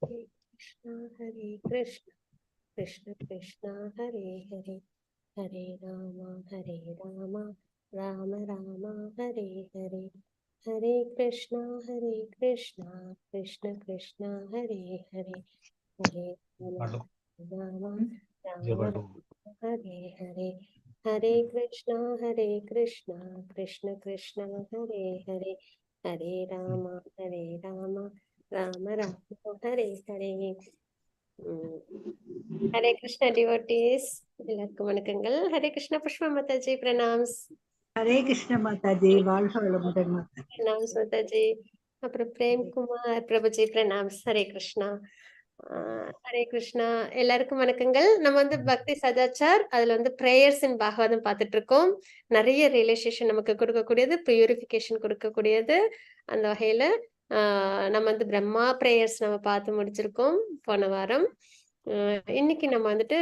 Hare Krishna, Krishna Krishna, Hare Hare, Hare Rama, Rama Rama, Hare Hare, Hare Krishna, Krishna Krishna, Hare Hare, Hare Rama, Rama Rama, Hare Hare, Hare Krishna, Krishna Krishna, Hare Hare, Hare Rama, Rama Rama, Hare Hare. Hare Krishna devotees, எல்லாருக்கும் வணக்கங்கள். ஹரே கிருஷ்ண புஷ்ப Mataji pranams. Hare Krishna Mataji, வாழ்க வளமுடன் Mataji. Pranams Mataji. அப்புறம் Premkumar Prabhuji pranams. Hare Krishna. Hare Krishna. எல்லாருக்கும் வணக்கங்கள். நம்ம வந்து பக்தி சதாச்சார், அதுல வந்து பிரேயர்ஸ் இன் பாகவதம் பார்த்துட்டு இருக்கோம். நிறைய ரியலைசேஷன் நமக்கு கொடுக்கக்கூடியது, பியூரிஃபிகேஷன் கொடுக்கக்கூடியது. அந்த வகையில நம்ம வந்து பிரம்மா பிரேயர்ஸ் நம்ம பார்த்து முடிச்சிருக்கோம் போன வாரம். இன்னைக்கு நம்ம வந்துட்டு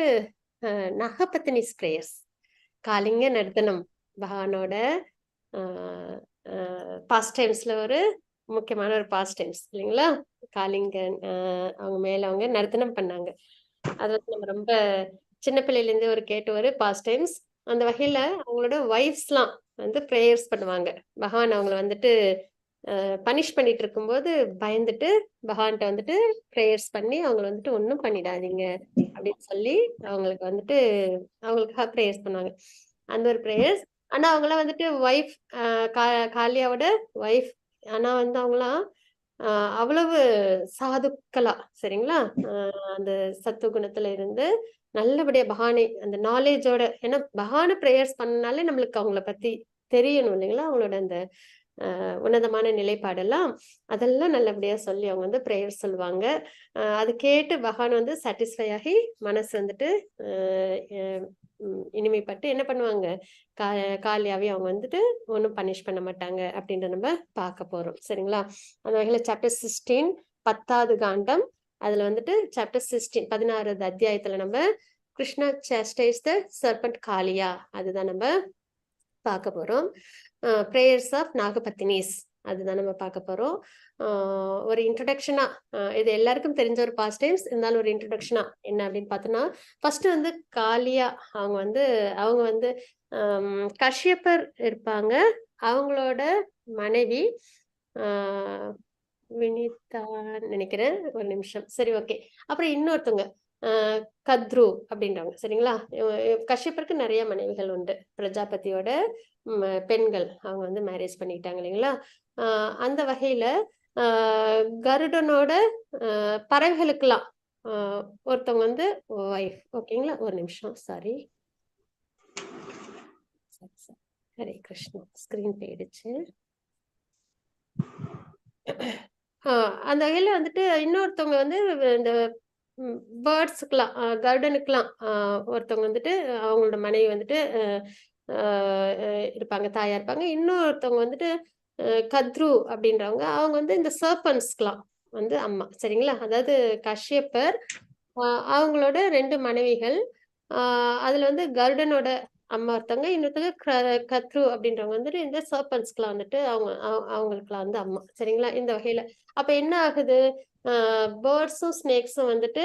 நகபத்தினிஸ் பிரேயர்ஸ், காலிங்க நர்த்தனம் பகவானோட பாஸ்ட் டைம்ஸ்ல ஒரு முக்கியமான ஒரு பாஸ்ட் டைம்ஸ் இல்லைங்களா. காலிங்க அவங்க மேல அவங்க நர்த்தனம் பண்ணாங்க. அது வந்து நம்ம ரொம்ப சின்ன பிள்ளையில இருந்து ஒரு கேட்ட ஒரு பாஸ்ட் டைம்ஸ். அந்த வகையில அவங்களோட ஒய்ஃப்ஸ்லாம் வந்து பிரேயர்ஸ் பண்ணுவாங்க. பகவான் அவங்கள வந்துட்டு பனிஷ் பண்ணிட்டு இருக்கும்போது பயந்துட்டு பகவான்கிட்ட வந்துட்டு பிரேயர்ஸ் பண்ணி அவங்களை வந்துட்டு ஒன்றும் பண்ணிடாதீங்க அப்படின்னு சொல்லி அவங்களுக்கு வந்துட்டு அவங்களுக்காக பிரேயர்ஸ் பண்ணுவாங்க. அந்த ஒரு பிரேயர்ஸ். ஆனா அவங்களாம் வந்துட்டு ஒய்ஃப், காளியாவோட ஒய்ஃப். ஆனா வந்து அவங்களாம் அவ்வளவு சாதுக்களா, சரிங்களா, அந்த சத்து குணத்துல இருந்து நல்லபடியா பகவானை அந்த நாலேஜோட, ஏன்னா பகவான பிரேயர்ஸ் பண்ணனாலே நம்மளுக்கு அவங்கள பத்தி தெரியணும் இல்லைங்களா, அவங்களோட அந்த உன்னதமான நிலைப்பாடெல்லாம் அதெல்லாம் நல்லபடியா சொல்லி அவங்க வந்து பிரேயர் சொல்லுவாங்க. அது கேட்டு பகவான் வந்து சாட்டிஸ்ஃபை ஆகி மனசு வந்துட்டு இனிமைப்பட்டு என்ன பண்ணுவாங்க, காலியாவே அவங்க வந்துட்டு ஒன்றும் பனிஷ் பண்ண மாட்டாங்க அப்படின்ற நம்ம பார்க்க போறோம். சரிங்களா. அந்த வகையில சாப்டர் 16 10வது காண்டம், அதுல வந்துட்டு சாப்டர் 16 16வது அத்தியாயத்துல நம்ம கிருஷ்ணா சாஸ்டைஸ் த சர்பண்ட் காளியா, அதுதான் நம்ம பார்க்க போறோம். பிரேயர்ஸ் ஆஃப் நாகபத்தினிஸ், அதுதான் நம்ம பார்க்க போறோம். ஒரு இன்ட்ரடக்ஷனா, இது எல்லாருக்கும் தெரிஞ்ச ஒரு பாஸ்ட் டைம்ஸ், இருந்தாலும் ஒரு இன்ட்ரடக்ஷனா என்ன அப்படின்னு பார்த்தோம்னா, ஃபர்ஸ்ட் வந்து காளியா அவங்க வந்து கஷ்யப்பர் இருப்பாங்க, அவங்களோட மனைவி வினிதான்னு நினைக்கிறேன், ஒரு நிமிஷம். சரி, ஓகே. அப்புறம் இன்னொருத்தவங்க கத்ரு அப்படின்றவங்க. சரிங்களா. கஷ்யப்பருக்கு நிறைய மனைவிகள் உண்டு. பிரஜாபதியோட பெண்கள் அவங்க வந்து மேரேஜ் பண்ணிக்கிட்டாங்க இல்லைங்களா. அந்த வகையில கருடனோட பறவைகளுக்கெல்லாம் ஒருத்தவங்க வந்து ஒய்ஃப். ஓகேங்களா, ஒரு நிமிஷம், சாரி. ஹரே கிருஷ்ணா, ஸ்கிரீன் போயிடுச்சு. அந்த வகையில வந்துட்டு இன்னொருத்தவங்க வந்து இந்த பேர்ட்ஸுக்கெல்லாம், கர்டனுக்கெல்லாம் ஒருத்தவங்க வந்துட்டு அவங்களோட மனைவி வந்துட்டு இருப்பாங்க, தாயா இருப்பாங்க. இன்னொருத்தவங்க வந்துட்டு கத்ரு அப்படின்றவங்க, அவங்க வந்து இந்த சர்பன்ஸ்க்கெல்லாம் வந்து அம்மா. சரிங்களா. அதாவது கஷ்யப்பர் அவங்களோட 2 மனைவிகள், அதுல வந்து கருடனோட அம்மா ஒருத்தவங்க, இன்னொருத்தவங்க கத்ரு அப்படின்றவங்க வந்துட்டு இந்த சர்பன்ஸ்க்குலாம் வந்துட்டு அவங்களுக்குலாம் வந்து அம்மா. சரிங்களா. இந்த வகையில அப்ப என்ன ஆகுது, பேர்ட்ஸும் ஸ்னேக்ஸும் வந்துட்டு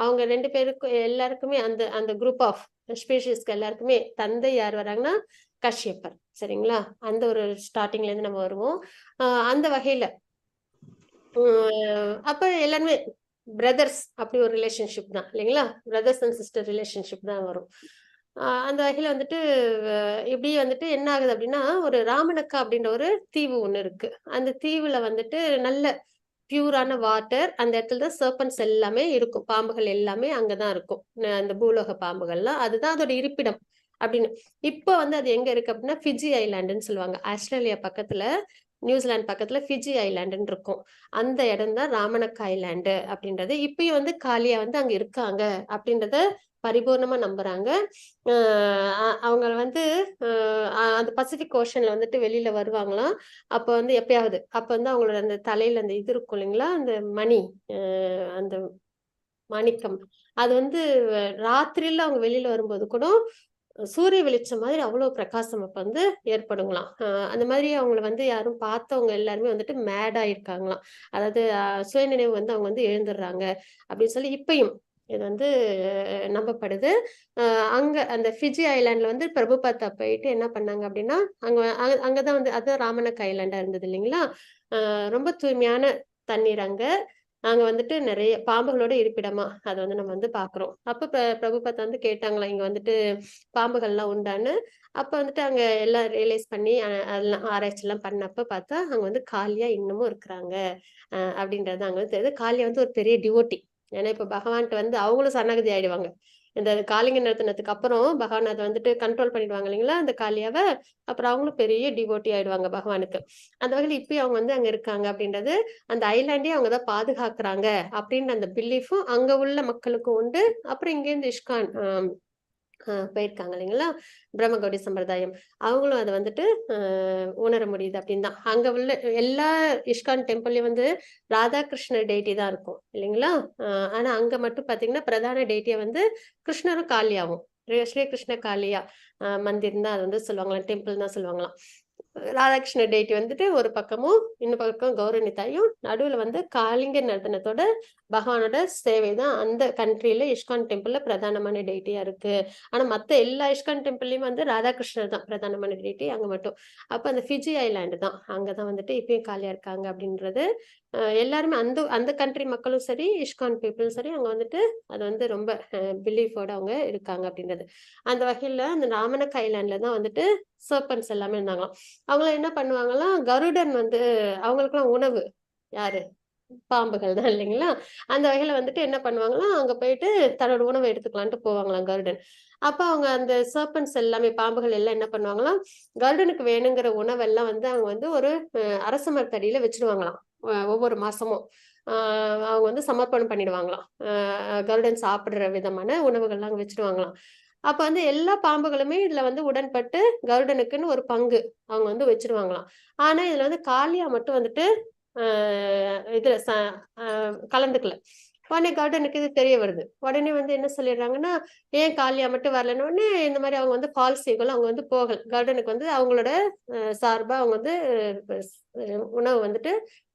அவங்க 2 பேருக்கும் எல்லாருக்குமே அந்த அந்த குரூப் ஆஃப் ஸ்பீஷீஸ்க்கு எல்லாருக்குமே தந்தை யார் வராங்கன்னா கஷ்யப்பர். சரிங்களா. அந்த ஒரு ஸ்டார்டிங்ல இருந்து நம்ம வருவோம். அந்த வகையில அப்ப எல்லாருமே பிரதர்ஸ், அப்படி ஒரு ரிலேஷன்ஷிப் தான் இல்லைங்களா. பிரதர்ஸ் அண்ட் சிஸ்டர் ரிலேஷன்ஷிப் தான் வரும். அந்த வகையில வந்துட்டு இப்படி வந்துட்டு என்ன ஆகுது அப்படின்னா, ஒரு ராமனக்கா அப்படின்ற ஒரு தீவு ஒண்ணு இருக்கு. அந்த தீவுல வந்துட்டு நல்ல பியூரான வாட்டர், அந்த இடத்துல தான் சர்பன்ஸ் எல்லாமே இருக்கும், பாம்புகள் எல்லாமே அங்கதான் இருக்கும். அந்த பூலோக பாம்புகள்லாம் அதுதான் அதோட இருப்பிடம் அப்படின்னு. இப்போ வந்து அது எங்க இருக்கு அப்படின்னா, ஃபிஜி ஐலாண்டுன்னு சொல்லுவாங்க. ஆஸ்திரேலியா பக்கத்துல, நியூசிலாந்து பக்கத்துல ஃபிஜி ஐலாண்டுன்னு இருக்கும். அந்த இடம் தான் ராமனக்கா ஐலாண்டு அப்படின்றது. இப்பயும் வந்து காளியா வந்து அங்க இருக்காங்க அப்படின்றத பரிபூர்ணமா நம்புறாங்க. அவங்க வந்து அந்த பசிபிக் ஓஷன்ல வந்துட்டு வெளியில வருவாங்களாம். அப்ப வந்து எப்பயாவது அப்ப வந்து அவங்களோட அந்த தலையில அந்த இது இருக்கும் இல்லைங்களா, அந்த மணி, அந்த மாணிக்கம், அது வந்து ராத்திரியில அவங்க வெளியில வரும்போது கூட சூரிய வெளிச்சம் மாதிரி அவ்வளவு பிரகாசம் அப்ப வந்து ஏற்படுங்களாம். அந்த மாதிரி அவங்கள வந்து யாரும் பார்த்தவங்க எல்லாருமே வந்துட்டு மேட் ஆயிருக்காங்களாம். அதாவது சுயநினைவு வந்து அவங்க வந்து எழுந்துடுறாங்க அப்படின்னு சொல்லி இப்பயும் இது வந்து நம்பப்படுது. அங்க அந்த ஃபிஜி ஐலாண்ட்ல வந்து பிரபுபாத்தா போயிட்டு என்ன பண்ணாங்க அப்படின்னா, அங்கதான் வந்து அதான் ராமனக் ஐலாண்டா இருந்தது இல்லைங்களா? ரொம்ப தூய்மையான தண்ணீர் அங்க. அங்க வந்துட்டு நெறைய பாம்புகளோட இருப்பிடமா அத வந்து நம்ம வந்து பார்க்குறோம். அப்ப பிரபுபாதா வந்து கேட்டாங்களாம், இங்க வந்துட்டு பாம்புகள்லாம் உண்டான்னு. அப்ப வந்துட்டு அங்க எல்லாம் ரியலைஸ் பண்ணி அதெல்லாம் ஆராய்ச்சிலாம் பண்ணப்ப பார்த்தா, அங்க வந்து காளியா இன்னமும் இருக்கிறாங்க. அப்படின்றது அங்க வந்து தெரியுது. காளியா வந்து ஒரு பெரிய டிவோட்டி. ஏன்னா இப்ப பகவான்ட்ட வந்து அவங்களும் சரணாகதி ஆயிடுவாங்க. இந்த காளிங்க நிறுத்தினதுக்கு அப்புறம் பகவான் அத வந்துட்டு கண்ட்ரோல் பண்ணிடுவாங்க இல்லைங்களா? அந்த காளியாவ. அப்புறம் அவங்களும் பெரிய டிவோட்டி ஆயிடுவாங்க பகவானுக்கு. அந்த வகையில இப்பயும் அவங்க வந்து அங்க இருக்காங்க அப்படின்றது, அந்த ஐலாண்டே அவங்க தான் பாதுகாக்கிறாங்க அப்படின்ற அந்த பிலீஃபும் அங்க உள்ள மக்களுக்கும் உண்டு. அப்புறம் இங்கேருந்து இஸ்கான் போயிருக்காங்க இல்லைங்களா? பிரம்மகௌடி சம்பிரதாயம். அவங்களும் அத வந்துட்டு அ உணர முடியுது அப்படின்னு தான். அங்க உள்ள எல்லா இஸ்கான் டெம்பிள்லயும் வந்து ராதாகிருஷ்ணர் டெய்டி தான் இருக்கும் இல்லைங்களா? அ ஆனா அங்க மட்டும் பார்த்தீங்கன்னா, பிரதான டெய்டியா வந்து கிருஷ்ணரும், காளியாவும். ஸ்ரீ கிருஷ்ண காளியா மந்திர் தான் அது வந்து சொல்லுவாங்களாம். டெம்பிள் தான் சொல்லுவாங்களாம். ராதாகிருஷ்ண டெய்டி வந்துட்டு ஒரு பக்கமும், இன்னொரு பக்கம் கௌரவணி தாயும், நடுவுல வந்து காளிங்க நடனத்தோட பகவானோட சேவை தான் அந்த கண்ட்ரில இஸ்கான் டெம்பிள்ல பிரதானமான டெய்டியா இருக்கு. ஆனா மத்த எல்லா இஸ்கான் டெம்பிள்லயும் வந்து ராதாகிருஷ்ணர் தான் பிரதானமான டெய்டி அங்க மட்டும். அப்ப அந்த ஃபிஜி ஐலாண்ட் தான். அங்க தான் வந்துட்டு இப்பயும் காளியா இருக்காங்க அப்படின்றது. எல்லாருமே அந்த அந்த கண்ட்ரி மக்களும் சரி, இஸ்கான் பீப்பிளும் சரி, அங்க வந்துட்டு அது வந்து ரொம்ப பிலீஃபோட அவங்க இருக்காங்க அப்படின்றது. அந்த வகையில அந்த ராமனக் ஐலாண்ட்ல தான் வந்துட்டு சர்பன்ட்ஸ் எல்லாமே இருந்தாங்களாம். அவங்கலாம் என்ன பண்ணுவாங்கலாம், கருடன் வந்து அவங்களுக்கெல்லாம் உணவு. யாரு? பாம்புகள் தான் இல்லைங்களா? அந்த வகையில வந்துட்டு என்ன பண்ணுவாங்களாம், அங்க போயிட்டு தன்னோட உணவ எடுத்துக்கலான்ட்டு போவாங்களாம் கருடன். அப்ப அவங்க அந்த சர்பன்ட்ஸ் எல்லாமே பாம்புகள் எல்லாம் என்ன பண்ணுவாங்களாம், கருடனுக்கு வேணுங்கிற உணவெல்லாம் வந்து அவங்க வந்து ஒரு அரச மரத்தடியில வச்சுருவாங்களாம். ஒவ்வொரு மாசமும். அ அவங்க வந்து சமர்ப்பணம் பண்ணிடுவாங்களாம். கருடன் சாப்பிடுற விதமான உணவுகள்லாம் அங்க வச்சுருவாங்களாம். அப்ப வந்து எல்லா பாம்புகளுமே இதுல வந்து உடன்பட்டு கருடனுக்குன்னு ஒரு பங்கு அவங்க வந்து வச்சுருவாங்களாம். ஆனா இதுல வந்து காளியா மட்டும் வந்துட்டு அ இதுல அ கலந்துக்கல. உடனே கார்டனுக்கு இது தெரிய வருது. உடனே வந்து என்ன சொல்லிடுறாங்கன்னா, ஏன் காளியா மட்டும் வரலன்னு உடனே இந்த மாரி அவங்க வந்து ஃபால்ஸ் ஈகிள் அவங்க வந்து போகல. கார்டனுக்கு வந்து அவங்களோட சார்பா அவங்க வந்து உணவு வந்துட்டு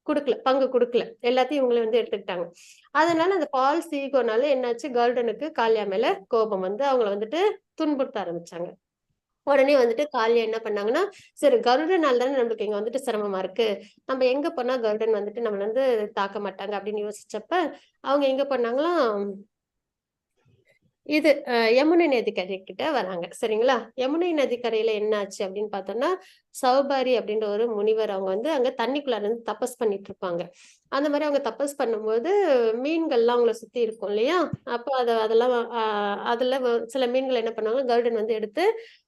குடுக்கல. பங்கு குடுக்கல. எல்லாத்தையும் இவங்களே வந்து எடுத்துக்கிட்டாங்க. அதனால அந்த ஃபால்ஸ் ஈகோனால என்னாச்சு, கார்டனுக்கு காளியா மேல கோபம் வந்து அவங்கள வந்துட்டு துன்புறுத்த ஆரம்பிச்சாங்க. உடனே வந்துட்டு காளியா என்ன பண்ணாங்கன்னா, சரி கருடனால தானே நம்மளுக்கு இங்க வந்துட்டு சிரமமா இருக்கு. நம்ம எங்க போனா கருடன் வந்துட்டு நம்மள வந்து தாக்க மாட்டாங்க அப்படின்னு யோசிச்சப்ப, அவங்க எங்க பண்ணாங்களாம், இது யமுனை நதிக்கரை கிட்ட வராங்க. சரிங்களா? யமுனை நதிக்கரையில என்ன ஆச்சு அப்படின்னு பார்த்தோம்னா, சௌபாரி அப்படின்ற ஒரு முனிவர் அவங்க வந்து அங்க தண்ணிக்குள்ளார இருந்து தபஸ் பண்ணிட்டு இருப்பாங்க. அந்த மாரி அவங்க தபஸ் பண்ணும்போது, மீன்கள்லாம் அவங்கள சுத்தி இருக்கும் இல்லையா? அப்ப அதெல்லாம் அதுல சில மீன்கள் என்ன பண்ணாங்க, கருடன் வந்து எடுத்து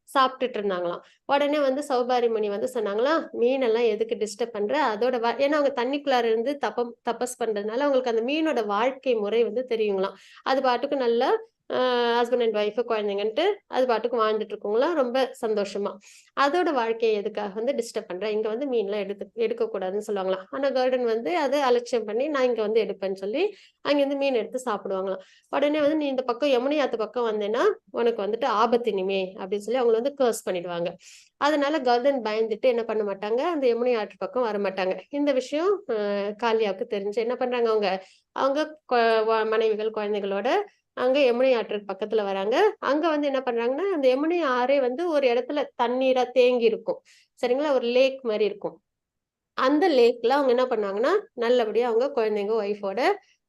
சாப்பிட்டுட்டு இருந்தாங்களாம். உடனே வந்து சௌபாரி முனி வந்து சொன்னாங்களாம், "மீனெல்லாம் எதுக்கு டிஸ்டர்ப் பண்ற? அதோட ஏன்னா அவங்க தண்ணிக்குள்ளார இருந்து தபஸ் பண்றதுனால அவங்களுக்கு அந்த மீனோட வாழ்க்கை முறை வந்து தெரியுங்களாம். அது பாட்டுக்கு நல்லா ஹஸ்பண்ட் அண்ட் ஒய்ஃப் குழந்தைங்கன்ட்டு அது பாட்டுக்கு வாழ்ந்துட்டு இருக்குங்களாம் ரொம்ப சந்தோஷமா. அதோட வாழ்க்கைய எதுக்காக வந்து டிஸ்டர்ப் பண்ற? இங்க வந்து மீன்லாம் எடுக்கக்கூடாதுன்னு சொல்லுவாங்களாம். ஆனா கார்டன் வந்து அத அலட்சியம் பண்ணி, நான் இங்க வந்து எடுப்பேன்னு சொல்லி, அங்கேருந்து மீன் எடுத்து சாப்பிடுவாங்களாம். உடனே வந்து, "நீ இந்த பக்கம் யமுனை ஆத்து பக்கம் வந்தேன்னா, உனக்கு வந்துட்டு ஆபத்து இனிமே" அப்படின்னு சொல்லி அவங்கள வந்து கர்ஸ் பண்ணிடுவாங்க. அதனால கர்டன் பயந்துட்டு என்ன பண்ண மாட்டாங்க, அந்த யமுனை ஆற்று பக்கம் வரமாட்டாங்க. இந்த விஷயம் காலியாவுக்கு தெரிஞ்சு என்ன பண்றாங்க அவங்க, அவங்க கொ மனைவிகள், குழந்தைகளோட அங்க யமுனை ஆற்றுக்கு பக்கத்துல வராங்க. அங்க வந்து என்ன பண்றாங்கன்னா, அந்த யமுனை ஆறே வந்து ஒரு இடத்துல தண்ணீரா தேங்கி இருக்கும். சரிங்களா? ஒரு லேக் மாரி இருக்கும். அந்த லேக்ல அவங்க என்ன பண்ணாங்கன்னா, நல்லபடியா அவங்க குழந்தைங்க, ஒய்ஃபோட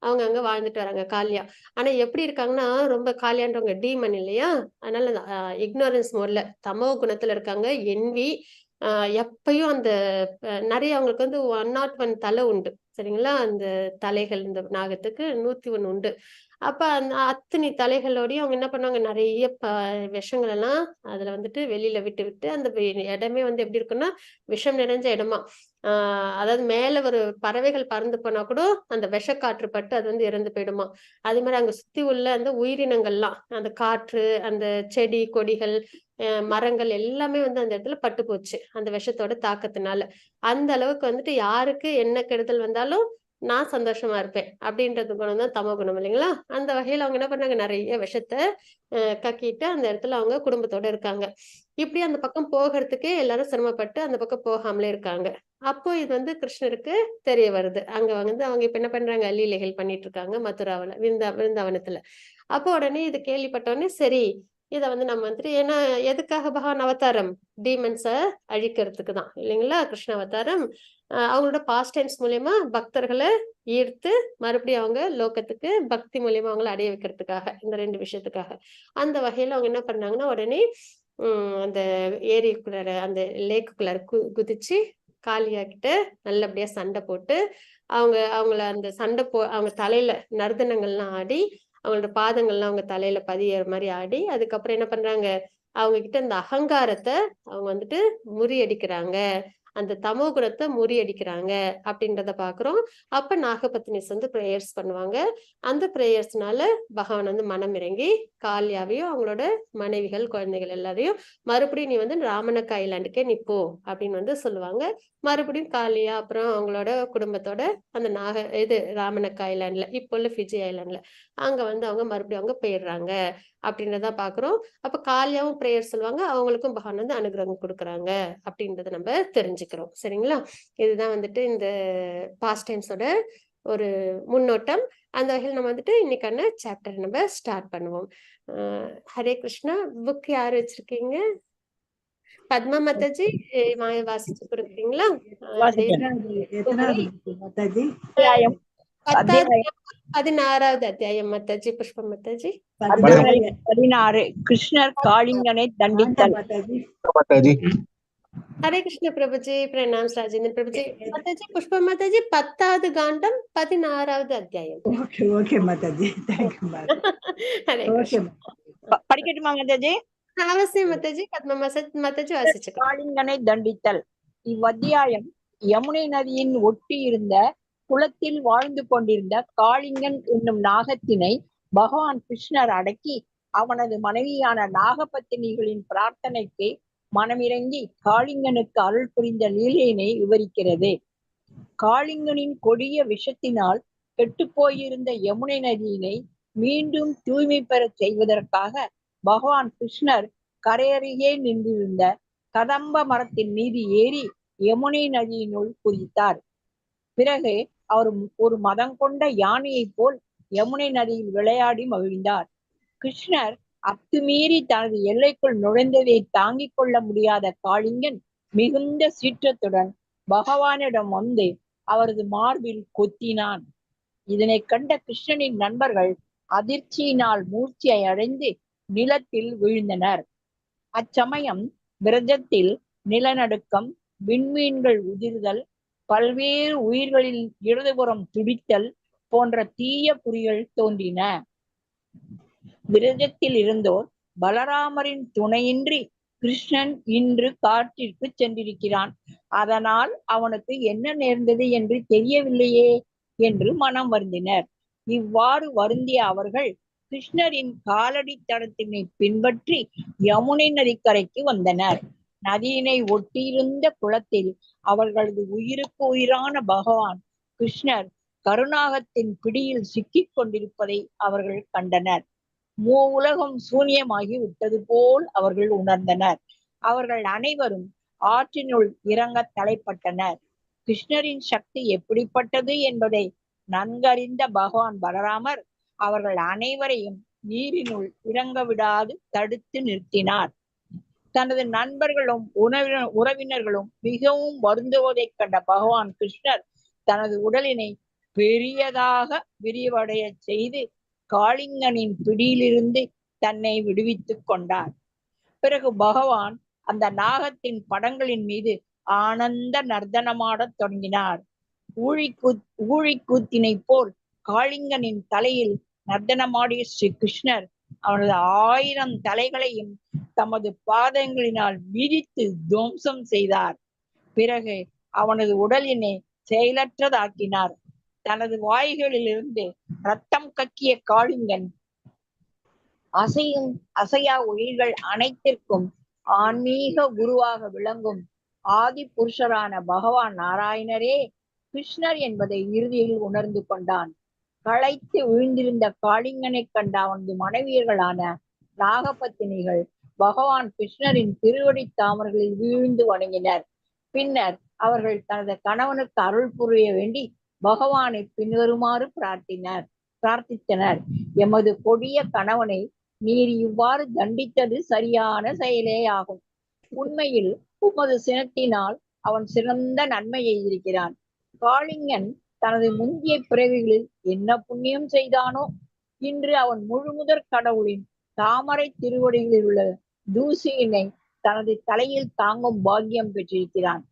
அவங்க அங்க வாழ்ந்துட்டு வராங்க காலியா. ஆனா எப்படி இருக்காங்கன்னா, ரொம்ப காலியான்றவங்க டீமன் இல்லையா? அதனால இக்னோரன்ஸ் மோட்ல தமோ குணத்துல இருக்காங்க. என்வி அ எப்பயும் அந்த நெறைய அவங்களுக்கு வந்து 101 தலை உண்டு. சரிங்களா? அந்த தலைகள் இந்த நாகத்துக்கு 101 உண்டு. அப்ப அந்த அத்தனை தலைகளோடையும் அவங்க என்ன பண்ணுவாங்க, நெறைய விஷங்கள் எல்லாம் அதுல வந்துட்டு வெளியில விட்டு, அந்த இடமே வந்து எப்படி இருக்குன்னா, விஷம் நிறைஞ்ச இடமா. ஆ அதாவது மேல ஒரு பறவைகள் பறந்து போனா கூட, அந்த விஷக்காற்று பட்டு அது வந்து இறந்து போயிடுமாம். அதே மாரி அங்க சுத்தி உள்ள அந்த உயிரினங்கள்லாம், அந்த காற்று, அந்த செடி, கொடிகள், மரங்கள் எல்லாமே வந்து அந்த இடத்துல பட்டு போச்சு. அந்த விஷத்தோட தாக்கத்தினால. அந்த அளவுக்கு வந்துட்டு யாருக்கு என்ன கெடுதல் வந்தாலும், நான் சந்தோஷமா இருப்பேன் அப்படின்றது குணம் தான் தமோ குணம் இல்லைங்களா? அந்த வகையில அவங்க என்ன பண்ணாங்க, நிறைய விஷத்த கக்கிட்டு அந்த இடத்துல அவங்க குடும்பத்தோட இருக்காங்க. இப்படி அந்த பக்கம் போகறதுக்கே எல்லாரும் சிரமப்பட்டு அந்த பக்கம் போகாமலே இருக்காங்க. அப்போ இது வந்து கிருஷ்ணருக்கு தெரிய வருது. அங்க வந்து அவங்க இப்ப என்ன பண்றாங்க, லீலைகள் பண்ணிட்டு இருக்காங்க மதுராவுல, விருந்தாவனத்துல. அப்போ உடனே இது கேள்விப்பட்ட உடனே சரி, இத வந்து நம்ம வந்துட்டு ஏன்னா எதுக்காக பகவான் அவதாரம்? டீமன்ஸ அழிக்கிறதுக்கு தான் இல்லைங்களா? கிருஷ்ண அவதாரம். அவங்களோட பாஸ்ட் டென்ஸ் மூலியமா பக்தர்கள ஈர்த்து மறுபடியும் அவங்க லோகத்துக்கு பக்தி மூலியமா அவங்கள அடைய வைக்கிறதுக்காக, இந்த 2 விஷயத்துக்காக. அந்த வகையில அவங்க என்ன பண்ணாங்கன்னா, உடனே அந்த ஏரிக்குள்ளார அந்த லேக்குக்குள்ளார குதிச்சு காளியா கிட்ட நல்லபடியா சண்டை போட்டு, அவங்கள அந்த அவங்க தலையில நர்த்தனங்கள்லாம் ஆடி, அவங்களோட பாதங்கள்லாம் அவங்க தலையில பதியிற மாரி ஆடி, அதுக்கப்புறம் என்ன பண்றாங்க, அவங்க கிட்ட இந்த அகங்காரத்த அவங்க வந்துட்டு முறியடிக்கிறாங்க. அந்த தமோ குணத்த முறியடிக்கிறாங்க அப்படின்றத பார்க்கிறோம். அப்ப நாகபத்தினிஸ் வந்து பிரேயர்ஸ் பண்ணுவாங்க. அந்த பிரேயர்ஸ்னால பகவான் வந்து மனம் இறங்கி, காளியாவையும் அவங்களோட மனைவிகள், குழந்தைகள் எல்லாரையும் மறுபடியும் நீ வந்து ராமனக்க ஐலாண்டுக்கே நீ போ அப்படின்னு வந்து சொல்லுவாங்க. மறுபடியும் காளியா அப்புறம் அவங்களோட குடும்பத்தோட அந்த ராமனக்க ஐலாண்ட்ல, இப்போ உள்ள ஃபிஜி ஐலாண்ட்ல அங்க வந்து அவங்க மறுபடியும் அவங்க போயிடுறாங்க அப்படின்றத பார்க்கிறோம். அப்ப காளியாவும் பிரேயர் சொல்லுவாங்க. அவங்களுக்கும் பகவான் வந்து அனுகிரகம் குடுக்குறாங்க அப்படின்றத நம்ம தெரிஞ்சுக்கிறோம். சரிங்களா? இதுதான் வந்துட்டு இந்த பாஸ்ட் டைம்ஸோட ஒரு முன்னோட்டம். அந்த வகையில நம்ம வந்துட்டு இன்னைக்கான சாப்டர் நம்ம ஸ்டார்ட் பண்ணுவோம். ஹரே கிருஷ்ணா. புக் யாரு வச்சிருக்கீங்க? பத்மா மாதாஜி வாசிச்சு கொடுக்குறீங்களா? எத்தனாவது மாதாஜி? அத்தியாயம் 16வது அத்தியாயம் மாதாஜி. புஷ்ப மாதாஜி. 16. கிருஷ்ணர் காளிங்கனை தண்டித்தல். மாதாஜி. ஹரே கிருஷ்ண பிரபுஜி. பிரணாம் ராஜேந்திரன் பிரபுஜி. மாதாஜி புஷ்ப மாதாஜி 10வது காண்டம் 16வது அத்தியாயம். ஓகே மாதாஜி. தேங்க்யூ ஹரே கிருஷ்ண. படிக்கட்டுமா மாதாஜி? அவசியம் மாதாஜி. பத்மா மாதாஜி வாசிச்சு. காளிங்கனை தண்டித்தல். இவ்வத்தியாயம் யமுனை நதியின் ஒட்டி இருந்த குளத்தில் வாழ்ந்து கொண்டிருந்த காளிங்கன் என்னும் நாகத்தினை பகவான் கிருஷ்ணர் அடக்கி அவனது மனைவியான நாகபத்தினிகளின் பிரார்த்தனைக்கு மனமிறங்கி காளிங்கனுக்கு அருள் புரிந்த லீலையினை விவரிக்கிறது. காளிங்கனின் கொடிய விஷத்தினால் கெட்டுப்போயிருந்த யமுனை நதியினை மீண்டும் தூய்மை பெறச் செய்வதற்காக பகவான் கிருஷ்ணர் கரையருகே நின்றிருந்த கதம்ப மரத்தின் மீது ஏறி யமுனை நதியினுள் குதித்தார். பிறகு அவர் ஒரு மதம் கொண்ட யானையைப் போல் யமுனை நதியில் விளையாடி மகிழ்ந்தார். கிருஷ்ணர் அத்துமீறி தனது எல்லைக்குள் நுழைந்ததை தாங்கிக் கொள்ள முடியாத காளிங்கன் மிகுந்த சீற்றத்துடன் பகவானிடம் வந்து அவரது மார்பில் கொத்தினான். இதனை கண்ட கிருஷ்ணனின் நண்பர்கள் அதிர்ச்சியினால் மூர்ச்சியை அடைந்து நிலத்தில் வீழ்ந்தனர். அச்சமயம் பிரஜத்தில் நிலநடுக்கம், விண்மீன்கள் உதிர்தல், பல்வேறு உயிர்களில் இடதுபுறம் துடித்தல் போன்ற தீய குறிகள் தோன்றின. விரஜத்தில் இருந்தோர் பலராமரின் துணையின்றி கிருஷ்ணன் இன்று காட்டிற்கு சென்றிருக்கிறான், அதனால் அவனுக்கு என்ன நேர்ந்தது என்று தெரியவில்லையே என்று மனம் வருந்தினர். இவ்வாறு வருந்திய அவர்கள் கிருஷ்ணரின் காலடி தடத்தினை பின்பற்றி யமுனை நதிக்கரைக்கு வந்தனர். நதியினை ஒட்டியிருந்த குளத்தில் அவர்களது உயிருக்கு உயிரான பகவான் கிருஷ்ணர் கருநாகத்தின் பிடியில் சிக்கிக் கொண்டிருப்பதை அவர்கள் கண்டனர். உலகம் சூன்யமாகி விட்டது போல் அவர்கள் உணர்ந்தனர். அவர்கள் அனைவரும் ஆற்றினுள் இறங்க தலைப்பட்டனர். கிருஷ்ணரின் சக்தி எப்படிப்பட்டது என்பதை நன்கறிந்த பகவான் பலராமர் அவர்கள் அனைவரையும் நீரினுள் இறங்க விடாது தடுத்து நிறுத்தினார். தனது நண்பர்களும் உறவினர்களும் மிகவும் வருந்துவதைக் கண்ட பகவான் கிருஷ்ணர் தனது உடலினை பெரியதாக விரிவடைய செய்து காளிங்கனின் பிடியிலிருந்து தன்னை விடுவித்துக் கொண்டார். பிறகு பகவான் அந்த நாகத்தின் படங்களின் மீது ஆனந்த நர்த்தனமாடத் தொடங்கினார். ஊழிக்கூத்தினை போல் காளிங்கனின் தலையில் நர்த்தனமாடிய ஸ்ரீ கிருஷ்ணர் அவனது 1000 தலைகளையும் தமது பாதங்களினால் மிதித்து துவம்சம் செய்தார். பிறகு அவனது உடலினை செயலற்றதாக்கினார். தனது வாய்களிலிருந்து ரத்தம் கக்கிய காளிங்கன் அசையா உயிர்கள் அனைத்திற்கும் ஆன்மீக குருவாக விளங்கும் ஆதி புருஷரான பகவான் நாராயணரே கிருஷ்ணர் என்பதை இறுதியில் உணர்ந்து கொண்டான். களைத்து விழுந்திருந்த காளிங்கனை கண்ட அவனது மனைவியர்களான நாகபத்தினிகள் பகவான் கிருஷ்ணரின் திருவடி தாமர்களில் வீழ்ந்து வணங்கினர். பின்னர் அவர்கள் தனது கணவனுக்கு அருள் புரிய வேண்டி பகவானை பின்வருமாறு பிரார்த்தித்தனர். எமது கொடிய கணவனை நீர் இவ்வாறு தண்டித்தது சரியான செயலே ஆகும். உண்மையில் உமது சினத்தினால் அவன் சிறந்த நன்மை செய்திருக்கிறான். காளிங்கன் தனது முந்திய பிறவிகளில் என்ன புண்ணியம் செய்தானோ இன்று அவன் முழுமுதற் கடவுளின் தாமரை திருவடிகளில் உள்ள தூசியினை தனது தலையில் தாங்கும் பாக்கியம் பெற்றிருக்கிறான்.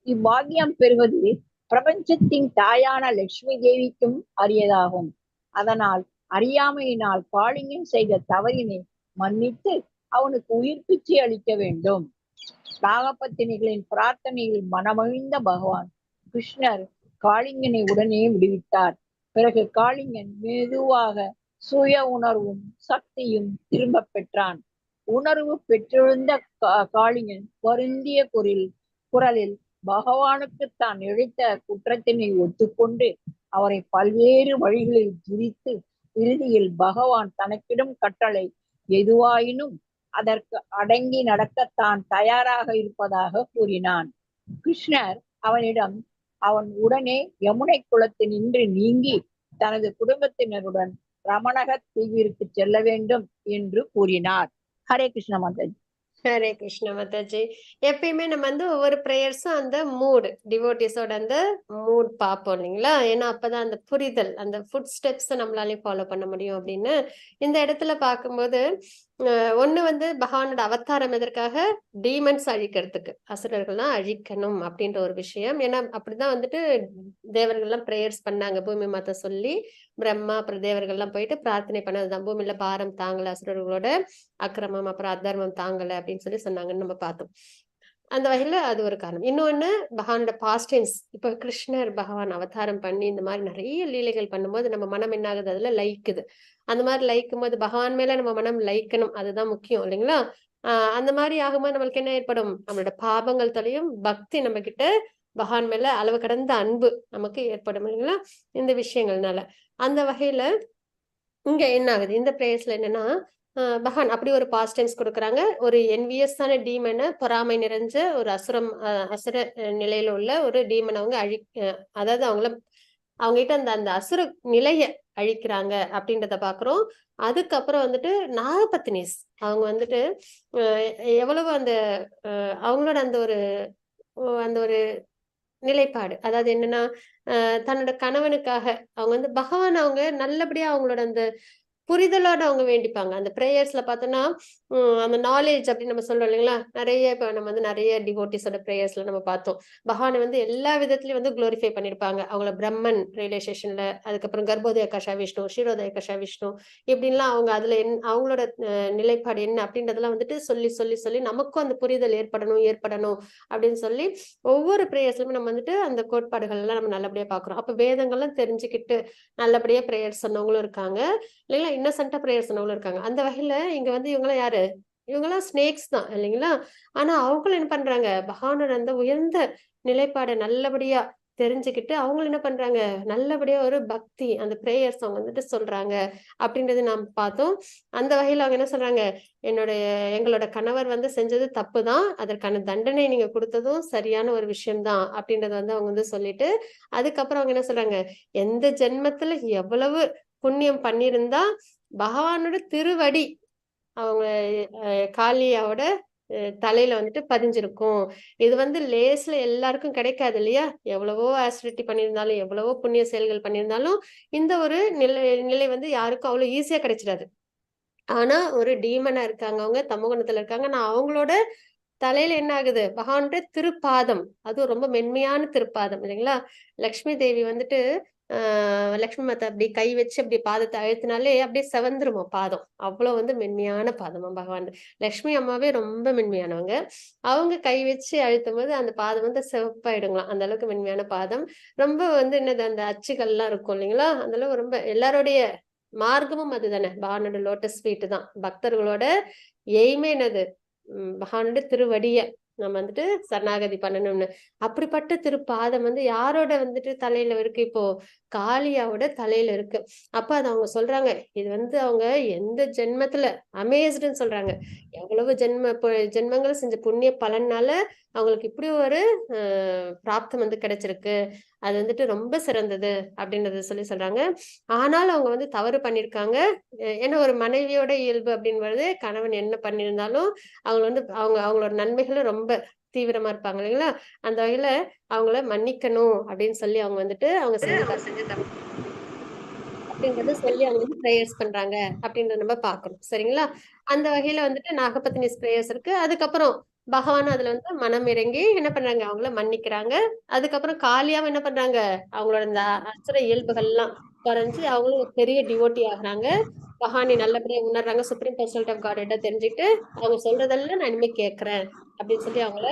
இப்பாக்கியம் பெறுவது பிரபஞ்சத்தின் தாயான லட்சுமி தேவிக்கும் அரியதாகும். அதனால் அறியாமையினால் காளிங்கன் செய்த தவறினை மன்னித்து அவனுக்கு உயிர் பிச்சை அளிக்க வேண்டும். நாகபத்தினிகளின் பிரார்த்தனையில் மனமகிழ்ந்த பகவான் கிருஷ்ணர் காளிங்கனை உடனே விடுவித்தார். பிறகு காளிங்கன் மெதுவாக சுய உணர்வும் சக்தியும் திரும்ப பெற்றான். உணர்வு பெற்றெழுந்த காளிங்கன் வருந்திய குரலில் பகவானுக்கு தான் இழைத்த குற்றத்தினை ஒத்துக்கொண்டு அவரை பல்வேறு வழிகளில் துதித்து இறுதியில் பகவான் தனக்கிடும் கட்டளை எதுவாயினும் அதற்கு அடங்கி நடக்கத்தான் தயாராக இருப்பதாக கூறினான். கிருஷ்ணர் அவனிடம் அவன் உடனே யமுனை குளத்தில் நின்று நீங்கி தனது குடும்பத்தினருடன் ரமணக தீவிற்கு செல்ல வேண்டும் என்று கூறினார். ஹரே கிருஷ்ண மாதாஜி. ஹரே கிருஷ்ண மாதாஜி. எப்பயுமே நம்ம வந்து ஒவ்வொரு பிரேயர்ஸும் அந்த மூட் டிவோட்டிஸோட அந்த மூட் பார்ப்போம் இல்லைங்களா? ஏன்னா அப்பதான் அந்த புரிதல், அந்த ஃபுட் ஸ்டெப்ஸ் நம்மளாலே ஃபாலோ பண்ண முடியும் அப்படின்னு இந்த இடத்துல பார்க்கும்போது ஒண்ணு வந்து பகவானோட அவதாரம் எதற்காக? டீமன்ஸ் அழிக்கிறதுக்கு, அசுரர்கள்லாம் அழிக்கணும் அப்படின்ற ஒரு விஷயம். ஏன்னா அப்படிதான் வந்துட்டு தேவர்கள்லாம் பிரேயர்ஸ் பண்ணாங்க. பூமி மாதா சொல்லி பிரம்மா அப்புறம் தேவர்கள்லாம் போயிட்டு பிரார்த்தனை பண்ணதுதான். பூமியில பாரம் தாங்கல, அசுரர்களோட அக்கிரமம் அப்புறம் அதர்மம் தாங்கல அப்படின்னு சொல்லி சொன்னாங்கன்னு நம்ம பார்த்தோம். அந்த வகையில அது ஒரு காரணம். இன்னொன்னு பகவானோட பாஸ்டென்ஸ். இப்ப கிருஷ்ணர் பகவான் அவதாரம் பண்ணி இந்த மாதிரி நிறைய லீலைகள் பண்ணும்போது நம்ம மனம் என்ன ஆகுது? அதுல லயிக்குது. அந்த மாதிரி லயிக்கும் போது பகவான் மேல நம்ம மனம் லயிக்கணும், அதுதான் முக்கியம் இல்லைங்களா? அந்த மாதிரி ஆகும்போது நம்மளுக்கு என்ன ஏற்படும்? நம்மளோட பாபங்கள் தொலையும், பக்தி நம்ம கிட்ட பகவான் மேல அளவு கடந்த அன்பு நமக்கு ஏற்படும் இல்லைங்களா? இந்த விஷயங்கள்னால. அந்த வகையில இங்க என்ன ஆகுது? இந்த பிரேயர்ஸ்ல என்னன்னா பகவான் அப்படி ஒரு பாஸ்டென்ஸ் கொடுக்குறாங்க. ஒரு என்வியஸான டீமனை, பொறாமை நிறைஞ்ச ஒரு அசுர நிலையில உள்ள ஒரு டீமன் அவங்க அதாவது அவங்க கிட்ட அந்த அசுர நிலைய அழிக்கிறாங்க அப்படின்றத பாக்குறோம். அதுக்கப்புறம் வந்துட்டு நாகபத்தினிஸ் அவங்க வந்துட்டு எவ்வளவு அவங்களோட அந்த ஒரு நிலைப்பாடு, அதாவது என்னன்னா தன்னோட கணவனுக்காக அவங்க பகவான் அவங்க நல்லபடியா அவங்களோட அந்த புரிதலோட அவங்க வேண்டிப்பாங்க. அந்த பிரேயர்ஸ்ல பார்த்தோம்னா அந்த நாலேஜ் அப்படின்னு நம்ம சொல்றோம் இல்லைங்களா? நிறைய இப்ப நம்ம நிறைய டிவோட்டிஸோட பிரேயர்ஸ்ல நம்ம பார்த்தோம். பகவானை எல்லா விதத்திலயும் குளோரிஃபை பண்ணிருப்பாங்க. அவங்கள பிரம்மன் ரியலைசேஷன்ல, அதுக்கப்புறம் கர்ப்போதய கஷா விஷ்ணு, ஷீரோதய கஷா விஷ்ணு, இப்படின்லாம் அவங்க அதுல அவங்களோட நிலைப்பாடு என்ன அப்படின்றதெல்லாம் சொல்லி சொல்லி சொல்லி நமக்கும் அந்த புரிதல் ஏற்படணும் அப்படின்னு சொல்லி ஒவ்வொரு பிரேயர்ஸ்லயுமே நம்ம அந்த கோட்பாடுகள் எல்லாம் நம்ம நல்லபடியா பாக்குறோம். அப்ப வேதங்கள்லாம் தெரிஞ்சுக்கிட்டு நல்லபடியா பிரேயர் சொன்னவங்களும் இருக்காங்க இல்லைங்களா? இன்னசென்ட்டா பிரேயர் சொன்னவங்களும் இருக்காங்க. அந்த வகையில இங்க இவங்கெல்லாம் யாரு? இவங்கெல்லாம் ஸ்னேக்ஸ் தான் இல்லைங்களா? ஆனா அவங்களும் என்ன பண்றாங்க? பகவானோட அந்த உயர்ந்த நிலைப்பாடை நல்லபடியா தெரிஞ்சுக்கிட்டு அவங்களும் என்ன பண்றாங்க? நல்லபடியா ஒரு பக்தி அந்த பிரேயர்ஸ் அவங்க சொல்றாங்க அப்படின்றது நாம் பார்த்தோம். அந்த வகையில அவங்க என்ன சொல்றாங்க? எங்களோட கணவர் செஞ்சது தப்புதான், அதற்கான தண்டனை நீங்க கொடுத்ததும் சரியான ஒரு விஷயம்தான் அப்படின்றத அவங்க சொல்லிட்டு அதுக்கப்புறம் அவங்க என்ன சொல்றாங்க? எந்த ஜென்மத்துல எவ்வளவு புண்ணியம் பண்ணிருந்தா பகவானோட திருவடி அவங்க காளியாவோட தலையில பதிஞ்சிருக்கும். இது லேஸ்ல எல்லாருக்கும் கிடைக்காது இல்லையா? எவ்வளவோ ஆஸ்டிரிட்டி பண்ணியிருந்தாலும், எவ்வளவோ புண்ணிய செயல்கள் பண்ணியிருந்தாலும் இந்த ஒரு நிலை யாருக்கும் அவ்வளவு ஈஸியா கிடைச்சிடாது. ஆனா ஒரு டீமனா இருக்காங்க, அவங்க தமோகுணத்துல இருக்காங்க. நான் அவங்களோட தலையில என்ன ஆகுது? பகவானுடைய திருப்பாதம், அதுவும் ரொம்ப மென்மையான திருப்பாதம் இல்லைங்களா? லக்ஷ்மி தேவி லக்ஷ்மி மாதா அப்படி கை வச்சு அப்படி பாதத்தை அழுத்தினாலே அப்படியே செவந்துருமா பாதம். அவ்வளவு மென்மையான பாதமா பகவான். லக்ஷ்மி அம்மாவே ரொம்ப மென்மையானவங்க. அவங்க கை வச்சு அழுத்தும் போது அந்த பாதம் சிவப்பாயிடுங்களாம். அந்த அளவுக்கு மென்மையான பாதம். ரொம்ப என்னது அந்த அச்சுகள்லாம் இருக்கும் இல்லைங்களா? அந்த அளவு ரொம்ப எல்லாருடைய மார்க்கமும் அதுதானே. பகவானோட லோட்டஸ் ஃபீட் தான். பக்தர்களோட எய்மே என்னது? பகவானோட திருவடிய நம்ம வந்துட்டு சரணாகதி பண்ணணும்னு. அப்படிப்பட்ட திருப்பாதம் வந்து யாரோட வந்துட்டு தலையில இருக்கு? இப்போ காளியாவோட தலையில இருக்கு. அப்ப அது அவங்க சொல்றாங்க, இது வந்து அவங்க எந்த ஜென்மத்துல அமேஸ்டுன்னு சொல்றாங்க. எவ்வளவு ஜென்மங்கள் செஞ்ச புண்ணிய பலனால அவங்களுக்கு இப்படி ஒரு பிராப்தம் வந்து கிடைச்சிருக்கு. அது வந்துட்டு ரொம்ப சிறந்தது அப்படின்றத சொல்றாங்க. ஆனாலும் அவங்க வந்து தவறு பண்ணிருக்காங்க. ஏன்னா ஒரு மனைவியோட இயல்பு அப்படின்னு கணவன் என்ன பண்ணியிருந்தாலும் அவங்களோட நன்மைகளும் ரொம்ப தீவிரமா இருப்பாங்க இல்லைங்களா? அந்த வகையில அவங்கள மன்னிக்கணும் அப்படின்னு சொல்லி அவங்க வந்துட்டு அவங்க செஞ்ச தப்பு அப்படின்றத சொல்லி அவங்க வந்து பிரேயர்ஸ் பண்றாங்க அப்படின்றத நம்ம பாக்குறோம். சரிங்களா? அந்த வகையில வந்துட்டு நாகபத்தினி பிரேயர்ஸ் இருக்கு. அதுக்கப்புறம் பகவான் அதுல வந்து மனம் இறங்கி என்ன பண்றாங்க? அவங்கள மன்னிக்கிறாங்க. அதுக்கப்புறம் காளியாவும் என்ன பண்றாங்க? அவங்களோட இந்த அசுர இயல்புகள்லாம் குறைஞ்சு அவங்களும் ஒரு பெரிய டிவோட்டி ஆகுறாங்க. பகவானை நல்லபடியா உணர்றாங்க. சுப்ரீம் பர்சனாலிட்டி ஆஃப் காட் தெரிஞ்சுக்கிட்டு அவங்க சொல்றதெல்லாம் நான் இனிமே கேட்கிறேன் அப்படின்னு சொல்லி அவங்கள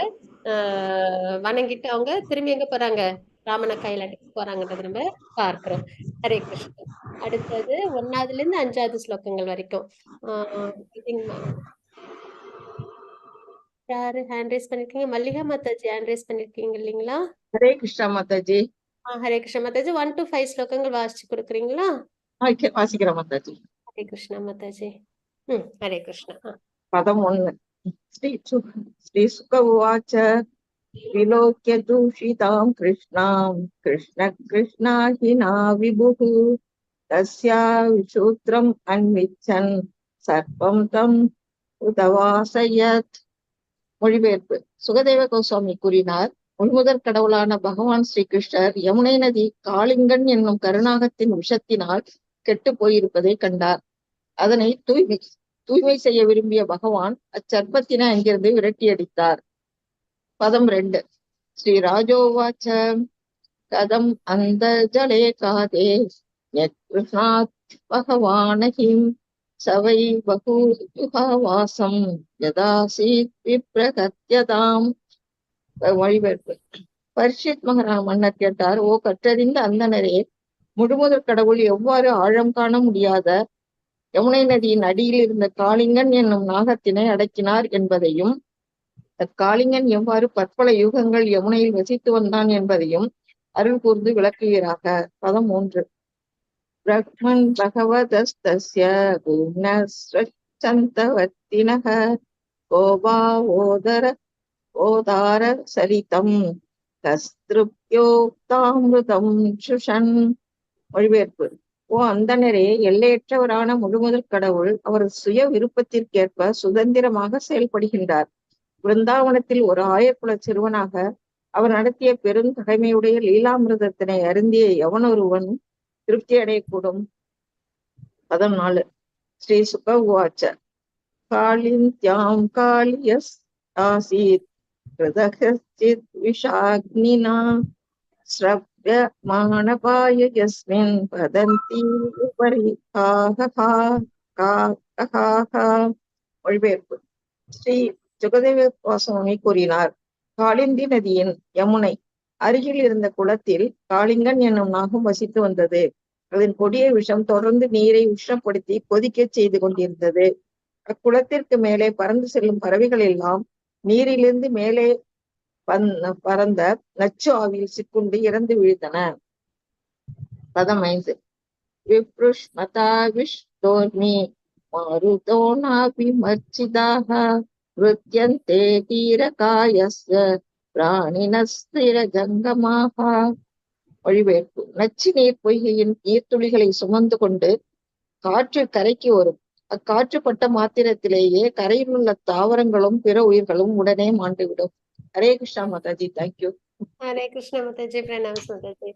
வணங்கிட்டு அவங்க திரும்பி எங்க போறாங்க? ராமனை கைலாட்டுக்கு போறாங்கன்றத நம்ம பார்க்கிறோம். ஹரே கிருஷ்ணா. அடுத்தது 1வதுல இருந்து 5வது ஸ்லோகங்கள் வரைக்கும் யாரு ஹேண்ட் ரைஸ் பண்ணிருக்கீங்க? மல்லிகா மாதாஜி ஹேண்ட் ரைஸ் பண்ணிருக்கீங்க இல்லைங்களா? ஹரே கிருஷ்ணா மாதாஜி. ஹரே கிருஷ்ணா மாதாஜி. 1 to 5 ஸ்லோகங்கள் வாசிச்சு கொடுக்குறீங்களா? வாசிக்கிறேன் மாதாஜி. ஹரே கிருஷ்ணா மாதாஜி. ஹரே கிருஷ்ணா. பதம் 1. ஸ்ரீ சுக உவாச்ச விலோக்ய தூஷிதாம் கிருஷ்ணாம் கிருஷ்ண கிருஷ்ணா ஹினா விபுஹு தஸ்யா விசூத்ரம் அன்விச்சன் சர்ப்பம் தம் உதவாசயத். மொழிபெயர்ப்பு. சுகதேவ கோஸ்வாமி கூறினார், முழுமுதற் கடவுளான பகவான் ஸ்ரீ கிருஷ்ணர் யமுனை நதி காளிங்கன் என்னும் கருநாகத்தின் விஷத்தினால் கெட்டு போயிருப்பதை கண்டார். அதனை தூய்மை செய்ய விரும்பிய பகவான் அச்சர்ப்பத்தினை அங்கிருந்து விரட்டி அடித்தார். பதம் 2. ஸ்ரீ ராஜோவாச்ச கதம் அந்த ஜலே காதே பகவானஹிம் சவை பகூயுகாவாசம் யதாசீத் விப்ரகத்யதாம். மொழிபெயர்ப்பு. பரிஷித் மன்னர் கேட்டார், ஓ கற்றறிந்த அந்தனரே, முழுமுதற் கடவுள் எவ்வாறு ஆழம் காண முடியாத யமுனை நதியின் அடியில் இருந்த காளிங்கன் என்னும் நாகத்தினை அடக்கினார் என்பதையும், அக்காளிங்கன் எவ்வாறு பற்பல யுகங்கள் யமுனையில் வசித்து வந்தான் என்பதையும் அருள் கூர்ந்து விளக்குகிறாக. பதம் 3. பிரக்மன் பகவதஸ்தஸ்ய குணஸ்ரச்சந்தவர்த்தினஹ கோபா ஓதார சரிதம் கஸ்திருப்யோக்தாமிருதம் சுஷன். மொழிபெயர்ப்பு. ஓ அந்தனரே, எல்லையற்றவரான முழுமுதற் கடவுள் அவரது சுய விருப்பத்திற்கேற்ப சுதந்திரமாக செயல்படுகின்றார். விருந்தாவனத்தில் ஒரு ஆயக்குல சிறுவனாக அவர் நடத்திய பெருந்தகைமையுடைய லீலாமிருதத்தினை அருந்திய எவனொருவன் திருப்தி அடையக்கூடும். பதம் 4. ஸ்ரீ சுக உவாச்ச காளிந்த்யாம் காளியஸ் ஆசீத் கிருதகச்சித் விஷாக்னினா ஸ்ரவ்ய மானபாய யஸ்மின் வதந்தி உபரி காஹா. மொழிபெயர்ப்பு. ஸ்ரீ சுகதேவ கோஸ்வாமி கூறினார், காளிந்தி நதியின் யமுனை அருகில் இருந்த குளத்தில் காளிங்கன் என்னும் நாகம் வசித்து வந்தது. அதன் கொடிய விஷம் தொடர்ந்து நீரை உஷ்ணப்படுத்தி கொதிக்க செய்து கொண்டிருந்தது. அக்குளத்திற்கு மேலே பறந்து செல்லும் பறவைகள் எல்லாம் நீரிலிருந்து மேலே பறந்த நச்சு ஆவியில் சிக்குண்டு இறந்து வீழ்ந்தன. பதம் 5. விப்ருஷ் மதா விஷ்டோர்மி மாருதோனாபிமர்ச்சிதாக விருத்யந்தே தீரகாயஸ்ய பிராணினஸ்திர ஜங்கமாக. மொழிபெயர்ப்பு. நச்சு நீர் பொய்கையின் நீர்த்துளிகளை சுமந்து கொண்டு காற்று கரைக்கு வரும். அக்காற்று பட்ட மாத்திரத்திலேயே கரையில் உள்ள தாவரங்களும் பிற உயிர்களும் உடனே மாண்டுவிடும். ஹரே கிருஷ்ணா மாதாஜி. தேங்க்யூ. ஹரே கிருஷ்ணா மாதாஜி. பிரணாம்ஸ் மாதாஜி.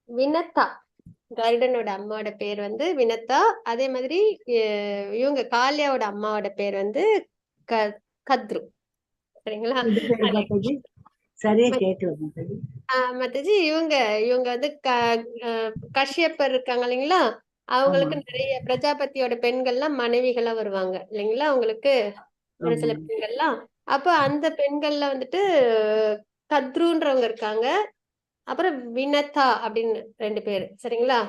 வினத்தா, கருடனோட அம்மாவோட பேர் வந்து வினத்தா. அதே மாதிரி இவங்க காளியாவோட அம்மாவோட பேர் வந்து கத்ரு. சரிங்களா? சரியா கேட்கல மாதாஜி. மாதாஜி இவங்க வந்து கஷ்யப்பர் இருக்காங்க இல்லைங்களா? அவங்களுக்கு நிறைய பிரஜாபதியோட பெண்கள்லாம் மனைவிகளா வருவாங்க இல்லைங்களா? அவங்களுக்கு ஒரு சில பெண்கள்லாம். அப்ப அந்த பெண்கள்ல வந்துட்டு கத்ருன்றவங்க இருக்காங்க. அப்புறம் வினத்தா அப்படின்னு 2 பேர். சரிங்களா?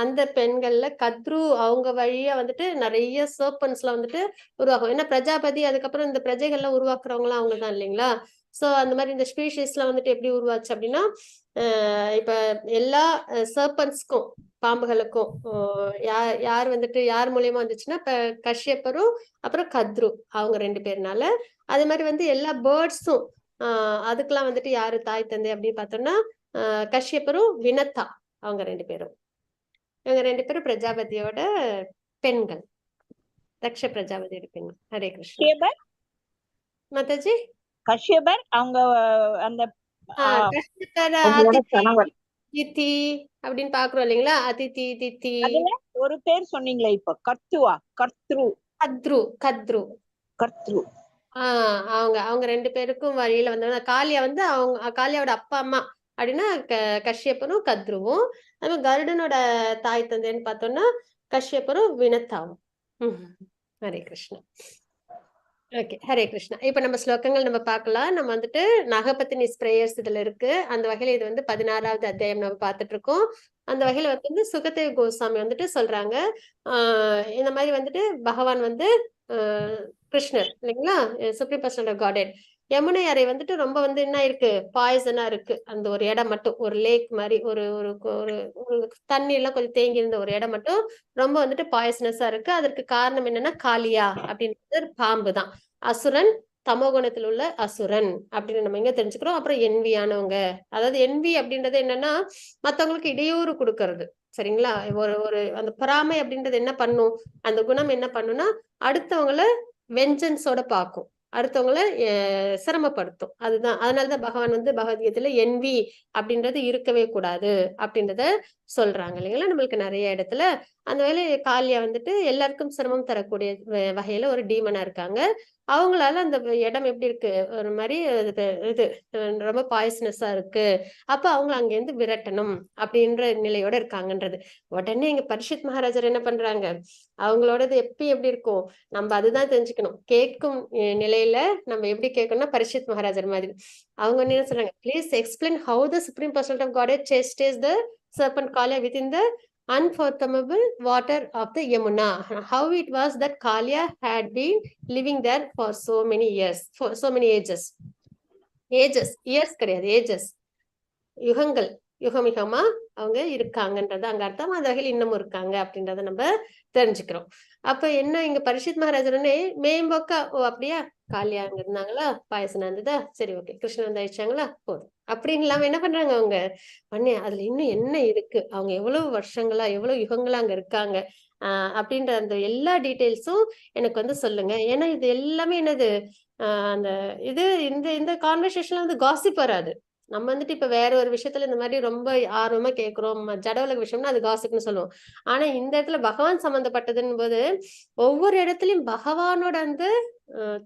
அந்த பெண்கள்ல கத்ரு அவங்க வழியா வந்துட்டு நிறைய சர்பன்ஸ் எல்லாம் வந்துட்டு உருவாகும். ஏன்னா பிரஜாபதி அதுக்கப்புறம் இந்த பிரஜைகள்லாம் உருவாக்குறவங்க எல்லாம் அவங்கதான் இல்லைங்களா? சோ அந்த மாதிரி இந்த ஸ்பீஷிஸ் எல்லாம் வந்துட்டு எப்படி உருவாச்சு அப்படின்னா, இப்ப எல்லா சர்பன்ஸ்க்கும் பாம்புகளுக்கும் யார் வந்துட்டு யார் மூலியமா வந்துச்சுன்னா இப்ப கஷ்யப்பரும் அப்புறம் கத்ரு அவங்க 2 பேர்னால. அதே மாதிரி வந்து எல்லா பேர்ட்ஸும் அதுக்கெல்லாம் வந்துட்டு யாரு தாய் தந்தை அப்படின்னு பார்த்தோம்னா கஷ்யப்பரும் வினத்தா அவங்க 2 பேரும். இவங்க 2 பேரும் பிரஜாபதியோட பெண்கள், தக்ஷ பிரஜாபதியோட பெண்கள். ஹரே கிருஷ்ணா. கஷ்யபர் மாதாஜி கஷ்யபர் அவங்க அந்த கஷ்யப்பர் அவங்களோட அதிதி கணவர். தித்தி அப்படின்னு பாக்குறோம் இல்லைங்களா? அதிதி தித்தி. அதுல ஒரு பேர் சொன்னீங்களே இப்ப கர்த்துவா, கர்த்ரு, கத்ரு கத்ரு கர்த்ரு. அவங்க அவங்க 2 பேருக்கும் வழியில வந்தவங்க. காளியா வந்து அவங்க காளியாவோட அப்பா அம்மா அப்படின்னா கஷ்யப்பரும் கத்ருவும். அது கருடனோட தாய் தந்தைன்னு பார்த்தோம்னா கஷ்யப்பரும் வினத்தாவும். ஹரே கிருஷ்ணா. ஓகே, ஹரே கிருஷ்ணா. இப்ப நம்ம ஸ்லோகங்கள் நம்ம பார்க்கலாம். நம்ம வந்துட்டு நாகபத்தினி பிரேயர்ஸ் இதுல இருக்கு. அந்த வகையில இது வந்து 16வது அத்தியாயம் நம்ம பார்த்துட்டு இருக்கோம். அந்த வகையில வந்து சுகதேவ் கோஸ்வாமி வந்துட்டு சொல்றாங்க, இந்த மாதிரி வந்துட்டு பகவான் வந்து கிருஷ்ணர் இல்லைங்களா, சுப்ரீம் பர்சன் ஆஃப் காடெட் யமுனை அறை வந்துட்டு ரொம்ப வந்து என்ன இருக்கு, பாய்சனா இருக்கு. அந்த ஒரு இடம் மட்டும் ஒரு லேக் மாதிரி ஒரு ஒரு ஒரு தண்ணி எல்லாம் கொஞ்சம் தேங்கி இருந்த ஒரு இடம் மட்டும் ரொம்ப வந்துட்டு பாய்சனஸா இருக்கு. அதற்கு காரணம் என்னன்னா காளியா அப்படின்றது பாம்பு தான். அசுரன், தமோகுணத்தில் உள்ள அசுரன் அப்படின்னு நம்ம இங்க தெரிஞ்சுக்கிறோம். அப்புறம் என்வியானவங்க, அதாவது என்வி அப்படின்றது என்னன்னா மத்தவங்களுக்கு இடையூறு கொடுக்கறது. சரிங்களா? ஒரு ஒரு அந்த பொறாமை அப்படின்றது என்ன பண்ணும், அந்த குணம் என்ன பண்ணும்னா அடுத்தவங்கள வெஞ்சன்ஸோட பார்க்கும், அடுத்தவங்கள சிரமப்படுத்தும். அதுதான், அதனாலதான் பகவான் வந்து பகவத்கீதையில என்வி அப்படின்றது இருக்கவே கூடாது அப்படின்றத சொல்றாங்க இல்லைங்களா நம்மளுக்கு நிறைய இடத்துல. அந்த வேலை காளியா வந்துட்டு எல்லாருக்கும் சிரமம் தரக்கூடிய வகையில ஒரு டீமனா இருக்காங்க. அவங்களால அந்த இடம் எப்படி இருக்கு, ஒரு மாதிரி இது ரொம்ப பாய்சனஸா இருக்கு. அப்ப அவங்க அங்க இருந்து விரட்டணும் அப்படின்ற நிலையோட இருக்காங்கன்றது. உடனே இங்க பரிஷத் மகாராஜர் என்ன பண்றாங்க, அவங்களோடது எப்பயும் எப்படி இருக்கும் நம்ம அதுதான் தெரிஞ்சுக்கணும். கேட்கும் நிலையில நம்ம எப்படி கேட்கணும்னா பரிஷத் மகாராஜர் மாதிரி. அவங்க என்ன சொல்றாங்க, please explain how the supreme person of God chastises the serpent Kaliya within the unfathomable water of the Yamuna. How it was that Kalia had been living there for so many years, for so many ages. Years கிடையாது, ages, யுகங்கள், யுகமிகமா அவங்க இருக்காங்கன்றது அங்க அர்த்தம். அந்த வகையில் இன்னமும் இருக்காங்க அப்படின்றத நம்ம தெரிஞ்சுக்கிறோம். அப்ப என்ன இங்க பரிஷத் மகாராஜனே மேம்போக்கா, ஓ அப்படியா காளியா அங்க இருந்தாங்களா, பாயசனா இருந்ததா, சரி ஓகே கிருஷ்ணன் வந்து அழிச்சாங்களா போதும் அப்படின்னு இல்லாம என்ன பண்றாங்க அவங்க பண்ணி அதுல இன்னும் என்ன இருக்கு, அவங்க எவ்வளவு வருஷங்களா எவ்வளவு யுகங்களா அங்க இருக்காங்க அப்படின்ற அந்த எல்லா டீட்டெயில்ஸும் எனக்கு வந்து சொல்லுங்க. ஏன்னா இது எல்லாமே என்னது, அந்த இது இந்த இந்த கான்வர்சேஷன்ல வந்து காசிப் வராது. நம்ம வந்துட்டு இப்ப வேற ஒரு விஷயத்துல இந்த மாதிரி ரொம்ப ஆர்வமா கேட்கிறோம், ஜடவுலக விஷயம்னா அது காசிப்னு சொல்லுவோம். ஆனா இந்த இடத்துல பகவான் சம்பந்தப்பட்டதுன்னு போது ஒவ்வொரு இடத்துலயும் பகவானோட அந்த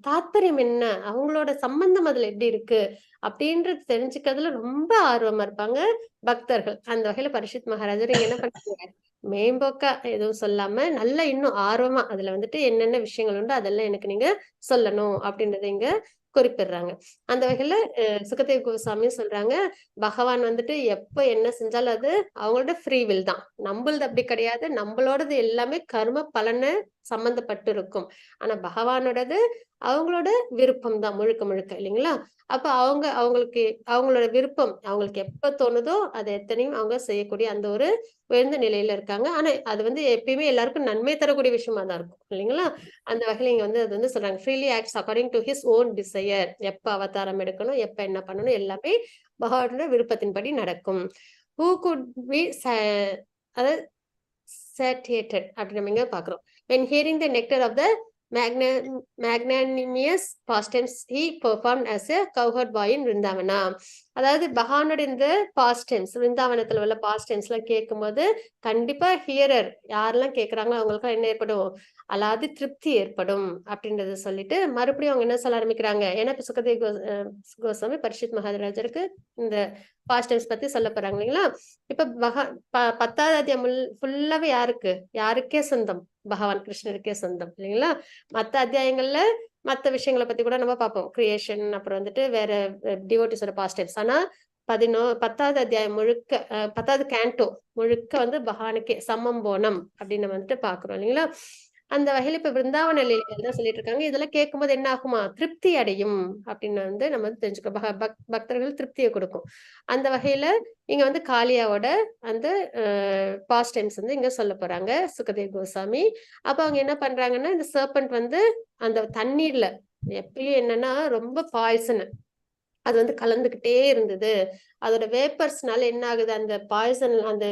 தாத்பரியம் என்ன, அவங்களோட சம்பந்தம் அதுல எப்படி இருக்கு அப்படின்றது தெரிஞ்சுக்கிறதுல ரொம்ப ஆர்வமா இருப்பாங்க பக்தர்கள். அந்த வகையில பரிஷத் மகாராஜர் இங்க என்ன பண்றாங்க, மேம்போக்கா எதுவும் சொல்லாம நல்லா இன்னும் ஆர்வமா அதுல வந்துட்டு என்னென்ன விஷயங்கள் உண்டு அதெல்லாம் எனக்கு நீங்க சொல்லணும் அப்படின்றத இங்க குறிப்பிடுறாங்க. அந்த வகையில சுகதேவ் கோஸ்வாமியும் சொல்றாங்க, பகவான் வந்துட்டு எப்ப என்ன செஞ்சாலும் அது அவங்களோட ஃப்ரீ வில் தான், நம்மளது அப்படி கிடையாது. நம்மளோடது எல்லாமே கர்ம பலனை சம்பந்தப்பட்டு இருக்கும். ஆனா பகவானோடது அவங்களோட விருப்பம் தான் முழுக்க முழுக்க இல்லைங்களா? அப்ப அவங்களுக்கு அவங்களோட விருப்பம் அவங்களுக்கு எப்ப தோணுதோ அதை எத்தனையும் அவங்க செய்யக்கூடிய அந்த ஒரு உயர்ந்த நிலையில இருக்காங்க. ஆனா அது வந்து எப்பயுமே எல்லாருக்கும் நன்மை தரக்கூடிய விஷயமா தான் இருக்கும் இல்லைங்களா? அந்த வகையில இங்க வந்து அது வந்து சொல்றாங்க, freely acts according to his own desire. எப்ப அவதாரம் எடுக்கணும், எப்ப என்ன பண்ணணும், எல்லாமே பகவானோட விருப்பத்தின்படி நடக்கும். ஹூ குட் பி அதாவது satiated அப்படி நம்ம இங்க பாக்குறோம். when hearing the nectar of the magnanimous pastimes he performed as a cowherd boy in Vrindavana. அதாவது பகவானோட இந்த பாஸ்டென்ஸ் விருந்தாவனத்துல உள்ள பாஸ்டென்ஸ் எல்லாம் கேட்கும் போது கண்டிப்பா ஹியரர் யாரெல்லாம் கேட்கறாங்களோ அவங்களுக்கு என்ன ஏற்படும், அதாவது திருப்தி ஏற்படும் அப்படின்றத சொல்லிட்டு மறுபடியும் அவங்க என்ன சொல்ல ஆரம்பிக்கிறாங்க. ஏன்னா இப்ப சுகதேவ் கோஸ்வாமி பரிஷத் மகாராஜருக்கு இந்த பாஸ்டென்ஸ் பத்தி சொல்ல போறாங்க இல்லைங்களா? இப்ப 10வது அத்தியாயம் ஃபுல்லாவே யாருக்கே சொந்தம், பகவான் கிருஷ்ணருக்கே சொந்தம் இல்லைங்களா? மத்த அத்தியாயங்கள்ல மத்த விஷயங்களை பத்தி கூட நம்ம பார்ப்போம், கிரியேஷன் அப்புறம் வந்துட்டு வேற டிவோட்டிஸோட பாஸ்டென்ஸ். ஆனா 10வது அத்தியாயம் முழுக்க 10வது கேண்டோ முழுக்க வந்து பகவானுக்கே சமம்போனம் அப்படின்னு வந்துட்டு பாக்குறோம் இல்லைங்களா. அந்த வகையில இப்ப விருந்தாவன லீலைகள் தான் சொல்லிட்டு இருக்காங்க. இதெல்லாம் கேட்கும்போது என்ன ஆகுமா, திருப்தி அடையும் அப்படின்னு வந்து நம்ம வந்து தெரிஞ்சுக்கோ. பக்தர்கள் திருப்தியை கொடுக்கும். அந்த வகையில இங்க வந்து காளியாவோட அந்த பாஸ்ட் டைம்ஸ் வந்து இங்க சொல்ல போறாங்க சுகதேவ் கோசாமி. அப்ப அவங்க என்ன பண்றாங்கன்னா, இந்த சர்பண்ட் வந்து அந்த தண்ணீர்ல எப்பயும் என்னன்னா ரொம்ப பாய்சன் அது வந்து கலந்துகிட்டே இருந்தது. அதோட வேப்பர்ஸ்னால என்ன ஆகுது, அந்த பாய்சன் அந்த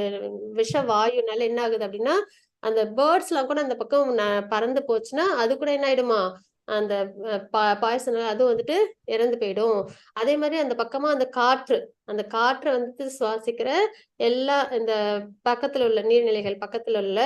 விஷ வாயுனால என்ன ஆகுது அப்படின்னா, அந்த பேர்ட்ஸ் எல்லாம் கூட அந்த பக்கம் பறந்து போச்சுன்னா அது கூட என்ன ஆயிடுமா, அந்த பாய்சன் அதுவும் வந்துட்டு இறந்து போயிடும். அதே மாதிரி அந்த பக்கமா அந்த காற்றை வந்துட்டு சுவாசிக்கிற எல்லா இந்த பக்கத்துல உள்ள நீர்நிலைகள் பக்கத்துல உள்ள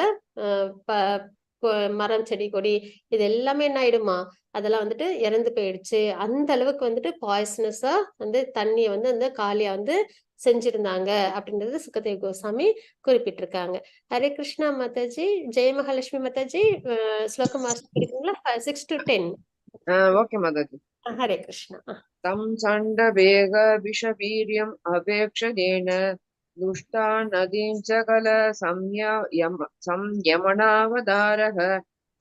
மரம் செடி கொடி இது எல்லாமே என்ன ஆயிடுமா, அதெல்லாம் வந்துட்டு இறந்து போயிடுச்சு. அந்த அளவுக்கு வந்துட்டு பாய்சனஸா வந்து தண்ணியை வந்து அந்த காளியா வந்து செஞ்சிருந்தாங்க அப்படின்றது சுகதேவ் கோசாமி குறிப்பிட்டிருக்காங்க. ஹரே கிருஷ்ணா மாதாஜி. ஜெய மகாலட்சுமி மாதாஜி, ஸ்லோகம் வாசிக்க கிடைக்குங்களா? 6 to 10. ஓகே மாதாஜி. ஹரே கிருஷ்ணா. தம் சண்ட வேக விஷவீரியம் அபேக்ஷதேன துஷ்டா நதீம் சகல சம்யமனாவதாரக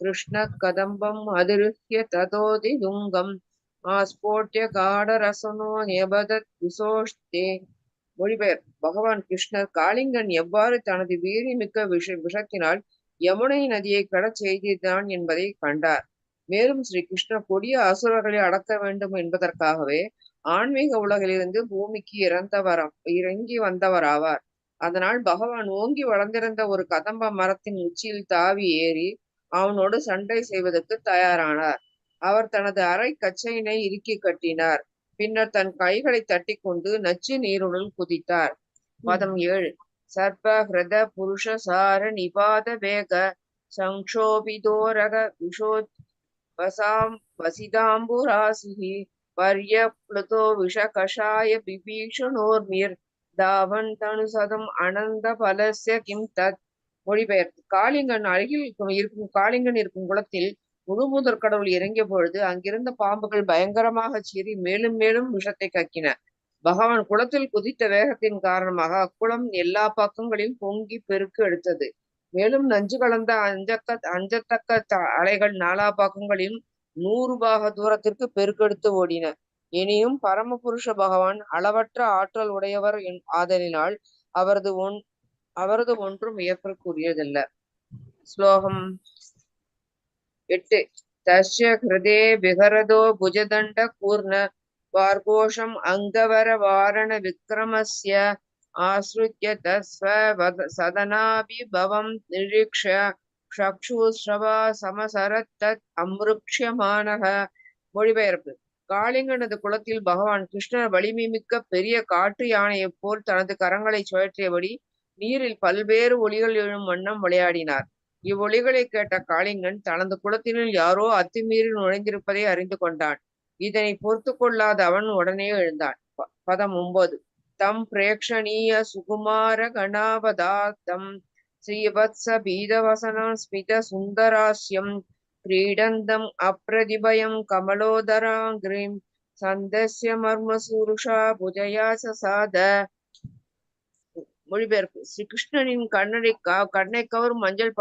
கிருஷ்ண கதம்பம் அதிருஹ்ய ததோதி துங்கம் ஆஸ்போட்ய காடரசனோ நியபதத் விசோஷ்டே. மொழிபெயர். பகவான் கிருஷ்ணர் காளிங்கன் எவ்வாறு தனது வீரியமிக்க விஷத்தினால் யமுனை நதியை கடச் செய்தான் என்பதை கண்டார். மேலும் ஸ்ரீ கிருஷ்ணர் கொடிய அசுரர்களை அடக்க வேண்டும் என்பதற்காகவே ஆன்மீக உலகிலிருந்து பூமிக்கு இறங்கி வந்தவராவார். அதனால் பகவான் ஓங்கி வளர்ந்திருந்த ஒரு கதம்ப மரத்தின் உச்சியில் தாவி ஏறி அவனோடு சண்டை செய்வதற்கு தயாரானார். அவர் தனது அரை கச்சையினை இறுக்கி கட்டினார். பின்னர் தன் கைகளை தட்டி கொண்டு நச்சு நீருடன் குதித்தார். பதம் 7. சர்ப ஹிருத புருஷ சார நிபாத வேக சங்ஷோபிதோரக விஷோ வசிதாம்புராசிஹி வர்ய ப்ளுதோ விஷ கஷாய விபீஷணோர்மிர் தாவன் தனுசதம் அனந்த பலஸ்ய கிம் தத். மொழிபெயர்ப்பு. காளிங்கன் இருக்கும் குளத்தில் முழுமுதற் கடவுள் இறங்கிய பொழுது அங்கிருந்த பாம்புகள் பயங்கரமாக சீறி மேலும் மேலும் விஷத்தை கக்கின. பகவான் குளத்தில் குதித்த வேகத்தின் காரணமாக அக்குளம் எல்லா பக்கங்களிலும் பொங்கி பெருக்கு எடுத்தது. மேலும் நஞ்சு கலந்த அஞ்சத்தக்க அலைகள் நாலா பக்கங்களிலும் 100 பாக தூரத்திற்கு பெருக்கெடுத்து ஓடின. இனியும் பரமபுருஷ பகவான் அளவற்ற ஆற்றல் உடையவர் ஆதலினால் அவரது ஒன்றும் வியப்பிற்குரியதல்ல. ஸ்லோகம் 8. தஸ்ய ஹிருதே விஹரதோ புஜதண்ட கூர்ண வார்கோஷம் அங்கவர வாரண விக்ரமஸ்ய ஆஸ்ருத்ய தஸ்வ சதனாபிபவம் நிரீக்ஷ்ய சக்ஷுஸ்ரவா சமசரத் தத் அம்ருக்ஷ்யமானஹ. மொழிபெயர்ப்பு. காளிங்கனது குளத்தில் பகவான் கிருஷ்ணர் வலிமை மிக்க பெரிய காட்டு யானையைப் போல் தனது கரங்களை சுழற்றியபடி நீரில் பல்வேறு ஒலிகள் எழும் வண்ணம் விளையாடினார். இவ்வொலிகளை கேட்ட காளிங்கன் தனது குளத்தினுள் யாரோ அத்துமீறி நுழைந்திருப்பதை அறிந்து கொண்டான். இதனை பொறுத்து கொள்ளாத அவன் உடனே எழுந்தான். பதம் 9. தம் பிரேக்ஷணீய சுகுமார கணாவதாத்தம் ஸ்ரீவத்ஸ பீதவசனம் ஸ்மித சுந்தராஸ்யம் கிரீடந்தம் அப்ரதிபயம் கமலோதராங்கிரீம் சந்தஸ்ய மர்மசூருஷா புஜயா சசாத. மொழிபெயர்ப்பு. ஸ்ரீ கிருஷ்ணனின் கண்ணை கவரும் மஞ்சள்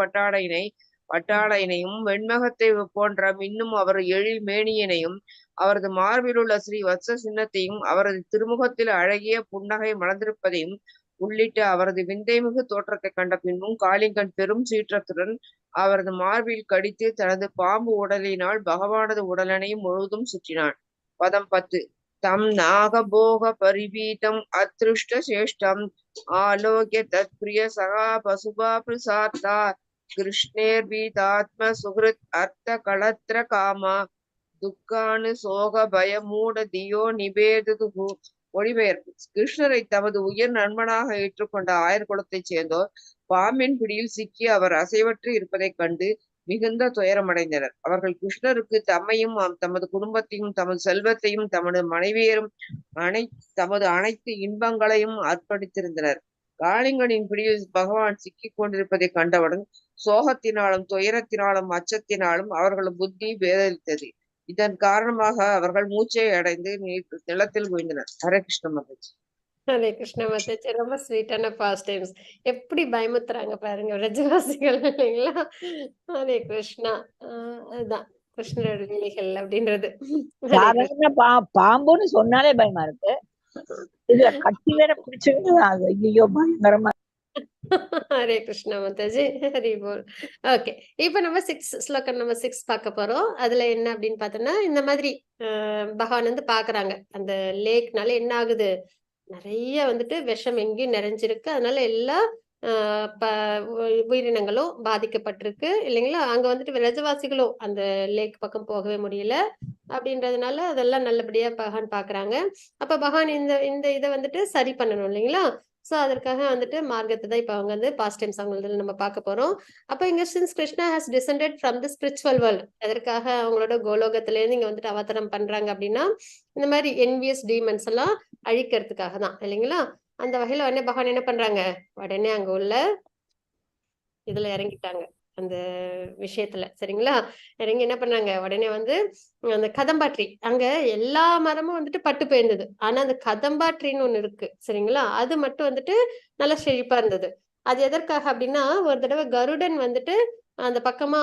பட்டாடையினையும் வெண்மகத்தை போன்ற மின்னும் அவர் எழில் மேனியனையும் அவரது மார்பில் உள்ள ஸ்ரீ வத்ச சின்னத்தையும் அவரது திருமுகத்தில் அழகிய புன்னகை மலர்ந்திருப்பதையும் உள்ளிட்ட அவரது விந்தைமிகு தோற்றத்தை கண்ட பின்பும் காளிங்கன் பெரும் சீற்றத்துடன் அவரது மார்பில் கடித்து தனது பாம்பு உடலினால் பகவானது உடலனை முழுவதும் சுற்றினான். பதம் 10. தம் நாகபோக பரிபீதம் அத்ருஷ்ட சேஷ்டம் ஆலோக்ய தத் பிரிய சகா பசுபா பிரசார்த்தா கிருஷ்ணேர்பீதாத்ம சுகிருத் அர்த்த களத்ர காமா துக்கானு சோக பய மூட தியோ நிபேதுகு. மொழிபெயர்ப்பு. கிருஷ்ணரை தமது உயர் நண்பனாக ஏற்றுக்கொண்ட ஆயர்குலத்தைச் சேர்ந்தோர் பாம்பின் பிடியில் சிக்கி அவர் அசைவற்று இருப்பதைக் கண்டு மிகுந்த துயரமடைந்தனர். அவர்கள் கிருஷ்ணருக்கு தம்மையும் தமது குடும்பத்தையும் தமது செல்வத்தையும் தமது மனைவியரும் தமது அனைத்து இன்பங்களையும் அர்ப்பணித்திருந்தனர். காளிங்கனின் பிடியில் பகவான் சிக்கிக் கொண்டிருப்பதை கண்டவுடன் சோகத்தினாலும் துயரத்தினாலும் அச்சத்தினாலும் அவர்கள் புத்தி பேதலித்தது. இதன் காரணமாக அவர்கள் மூச்சை அடைந்து நிலத்தில் விழுந்தனர். ஹரே கிருஷ்ண மகாராஜ். ஹரே கிருஷ்ண மாதாஜி. ரொம்ப ஸ்வீட்டான பாஸ்ட் டைம்ஸ். எப்படி பயமுத்துறாங்க பாருங்க ரஜவாசிகள் இல்லைங்களா? ஹரே கிருஷ்ணா. அதுதான் கிருஷ்ணரோட லீலைகள் அப்படின்றது. ஹரே கிருஷ்ணா. சாதாரண பாம்புன்னு சொன்னாலே பயமா இருக்கு. இதுல கட்டி வேற பிடிச்சிருந்து அது ஐயோ பயங்கரமா. ஹரே கிருஷ்ணா மாதாஜி. ஹரி போல். ஓகே, இப்ப நம்ம ஸ்லோகம் நம்பர் 6 பார்க்க போறோம். அதுல என்ன அப்படின்னு பார்த்தோம்னா, இந்த மாதிரி பகவான் வந்து பாக்குறாங்க அந்த லேக்னால என்ன ஆகுது, நிறைய வந்துட்டு விஷம் எங்கேயும் நிறைஞ்சிருக்கு. அதனால எல்லா உயிரினங்களும் பாதிக்கப்பட்டிருக்கு இல்லைங்களா? அங்க வந்துட்டு ரஜவாசிகளும் அந்த லேக் பக்கம் போகவே முடியல அப்படின்றதுனால அதெல்லாம் நல்லபடியா பகவான் பாக்குறாங்க. அப்ப பகவான் இந்த இந்த இதை வந்துட்டு சரி பண்ணணும் இல்லைங்களா? சோ அதற்காக வந்துட்டு மார்க்கத்தை தான் இப்ப அவங்க வந்து பாஸ்ட் டைம்ஸ் அவங்களதுல நம்ம பார்க்க போறோம். அப்ப இங்க since Krishna has descended from the spiritual world, எதற்காக அவங்களோட கோலோகத்துல இருந்து இங்க வந்துட்டு அவதாரம் பண்றாங்க அப்படின்னா, இந்த மாதிரி என்வியஸ் டீமன்ஸ் எல்லாம் அழிக்கிறதுக்காக தான் இல்லைங்களா? அந்த வகையில உடனே பகவான் என்ன பண்றாங்க, உடனே அங்க உள்ள இதுல இறங்கிட்டாங்க அந்த விஷயத்துல. சரிங்களா? இறங்கி என்ன பண்ணாங்க, உடனே வந்து அந்த கதம்பாட்ரி, அங்க எல்லா மரமும் வந்துட்டு பட்டு போயிருந்தது. ஆனா அந்த கதம்பாட்ரின்னு ஒண்ணு இருக்கு சரிங்களா, அது மட்டும் வந்துட்டு நல்லா செழிப்பா இருந்தது. அது எதற்காக அப்படின்னா, ஒரு தடவை கருடன் வந்துட்டு அந்த பக்கமா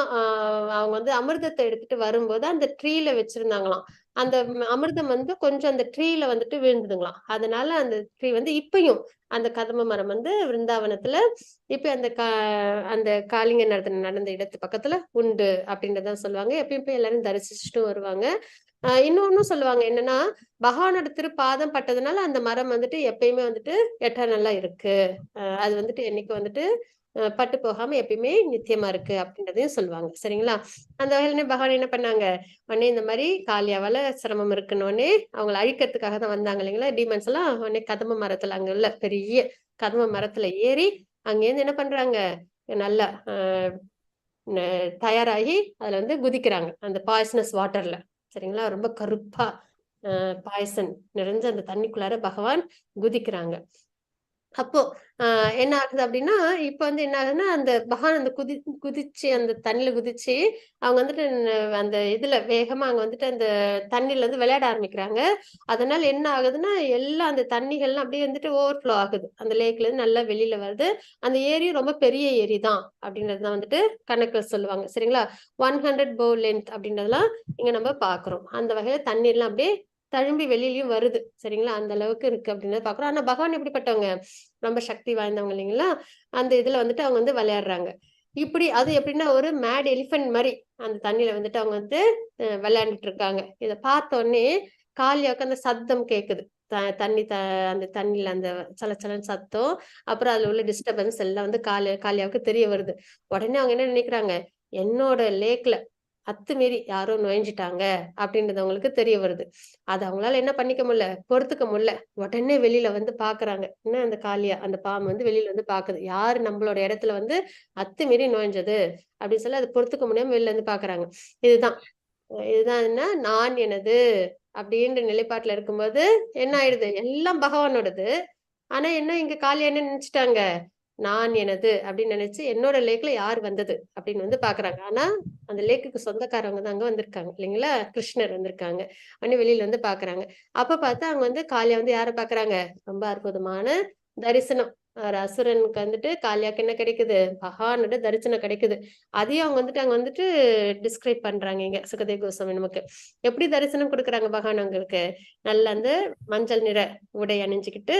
அவங்க வந்து அமிர்தத்தை எடுத்துட்டு வரும்போது அந்த ட்ரீல வச்சிருந்தாங்களாம். அந்த அமிர்தம் வந்து கொஞ்சம் அந்த ட்ரீல வந்துட்டு விழுந்ததுங்களாம். அதனால அந்த ட்ரீ வந்து இப்பயும் அந்த கதம்ப மரம் வந்து விருந்தாவனத்துல இப்ப அந்த காளிங்க நடந்த இடத்து பக்கத்துல உண்டு அப்படின்றதான் சொல்லுவாங்க. எப்பயும் போய் எல்லாரும் தரிசிச்சுட்டும் வருவாங்க. இன்னொன்னும் சொல்லுவாங்க என்னன்னா, பகவானோட திருப்பாதம் பட்டதுனால அந்த மரம் வந்துட்டு எப்பயுமே வந்துட்டு எட்டர்னலா இருக்கு. அது வந்துட்டு என்னைக்கு வந்துட்டு பட்டு போகாம எப்பயுமே நித்தியமா இருக்கு அப்படின்றதையும் சொல்லுவாங்க. சரிங்களா? அந்த வகையில பகவான் என்ன பண்ணாங்க, உடனே இந்த மாதிரி காளியாவால சிரமம் இருக்குன்னு அவங்களை அழிக்கிறதுக்காக தான் வந்தாங்க இல்லைங்களா? டீமன்ஸ் எல்லாம் உடனே கதம்ப மரத்துல அங்க உள்ள பெரிய கதம்ப மரத்துல ஏறி அங்கேருந்து என்ன பண்றாங்க, நல்லா தயாராகி அதுல வந்து குதிக்கிறாங்க அந்த பாய்சனஸ் வாட்டர்ல. சரிங்களா? ரொம்ப கருப்பா பாய்சன் நிறைஞ்ச அந்த தண்ணிக்குள்ளார பகவான் குதிக்கிறாங்க. அப்போ என்ன ஆகுது அப்படின்னா, இப்ப வந்து என்ன ஆகுதுன்னா, அந்த பகவான் அந்த குதிச்சு அந்த தண்ணியில குதிச்சு அவங்க வந்துட்டு அந்த இதுல வேகமா அங்க வந்துட்டு அந்த தண்ணியில வந்து விளையாட ஆரம்பிக்கிறாங்க. அதனால என்ன ஆகுதுன்னா, எல்லா அந்த தண்ணிகள்லாம் அப்படியே வந்துட்டு ஓவர்ஃப்ளோ ஆகுது. அந்த லேக்ல இருந்து நல்லா வெளியில வருது. அந்த ஏரியும் ரொம்ப பெரிய ஏரி தான் அப்படின்றதுதான் வந்துட்டு கணக்குல சொல்லுவாங்க. சரிங்களா? 100 bow length அப்படின்றதெல்லாம் இங்க நம்ம பாக்குறோம். அந்த வகையில தண்ணீர்லாம் அப்படியே தழும்பி வெளியிலயும் வருது. சரிங்களா? அந்த அளவுக்கு இருக்கு அப்படின்றத பாக்குறோம். ஆனா பகவான் எப்படிப்பட்டவங்க, ரொம்ப சக்தி வாய்ந்தவங்க இல்லைங்களா? அந்த இதுல வந்துட்டு அவங்க வந்து விளையாடுறாங்க. இப்படி அது எப்படின்னா ஒரு மேட் எலிஃபென்ட் மாதிரி அந்த தண்ணியில வந்துட்டு அவங்க வந்து விளையாண்டுட்டு இருக்காங்க. இத பார்த்த உடனே காளியாவுக்கு அந்த சத்தம் கேக்குது. அந்த தண்ணியில அந்த சலச்சலன்னு சத்தம், அப்புறம் அதுல உள்ள டிஸ்டர்பன்ஸ் எல்லாம் வந்து காளியாவுக்கு தெரிய வருது. உடனே அவங்க என்ன நினைக்கிறாங்க, என்னோட லேக்ல அத்துமீறி யாரோ நுழைஞ்சிட்டாங்க அப்படின்றது அவங்களுக்கு தெரிய வருது. அது அவங்களால என்ன பண்ணிக்க முடியல, பொறுத்துக்க முடியல. உடனே வெளியில வந்து பாக்குறாங்க. என்ன அந்த காளியா அந்த பாம்பு வந்து வெளியில வந்து பாக்குது, யாரு நம்மளோட இடத்துல வந்து அத்துமீறி நுழைஞ்சது அப்படின்னு சொல்லி அது பொறுத்துக்க முடியாம வெளியில இருந்து பாக்குறாங்க. இதுதான் இதுதான் என்ன, நான் எனது அப்படின்ற நிலைப்பாட்டுல இருக்கும்போது என்ன ஆயிடுது, எல்லாம் பகவானோடது. ஆனா என்ன இங்க காளியா என்ன நினைச்சிட்டாங்க, நான் எனது அப்படின்னு நினைச்சு என்னோட லேக்ல யார் வந்தது அப்படின்னு வந்து பாக்குறாங்க. ஆனா அந்த லேக்குக்கு சொந்தக்காரவங்க தான் அங்க வந்திருக்காங்க இல்லைங்களா? கிருஷ்ணர் வந்திருக்காங்க. உடனே வெளியில வந்து பாக்குறாங்க. அப்ப பார்த்தா அவங்க வந்து காளியா வந்து யார பாக்குறாங்க, ரொம்ப அற்புதமான தரிசனம். ஒரு அசுரனுக்கு வந்துட்டு காளியாக்கு என்ன கிடைக்குது, பகவானோட தரிசனம் கிடைக்குது. அதையும் அவங்க வந்துட்டு அங்க வந்துட்டு டிஸ்கிரைப் பண்றாங்க இங்க சுகதேவ கோஸ்வாமி நமக்கு. எப்படி தரிசனம் கொடுக்குறாங்க பகவான் அவங்களுக்கு, நல்ல அந்த மஞ்சள் நிற உடை அணிஞ்சுக்கிட்டு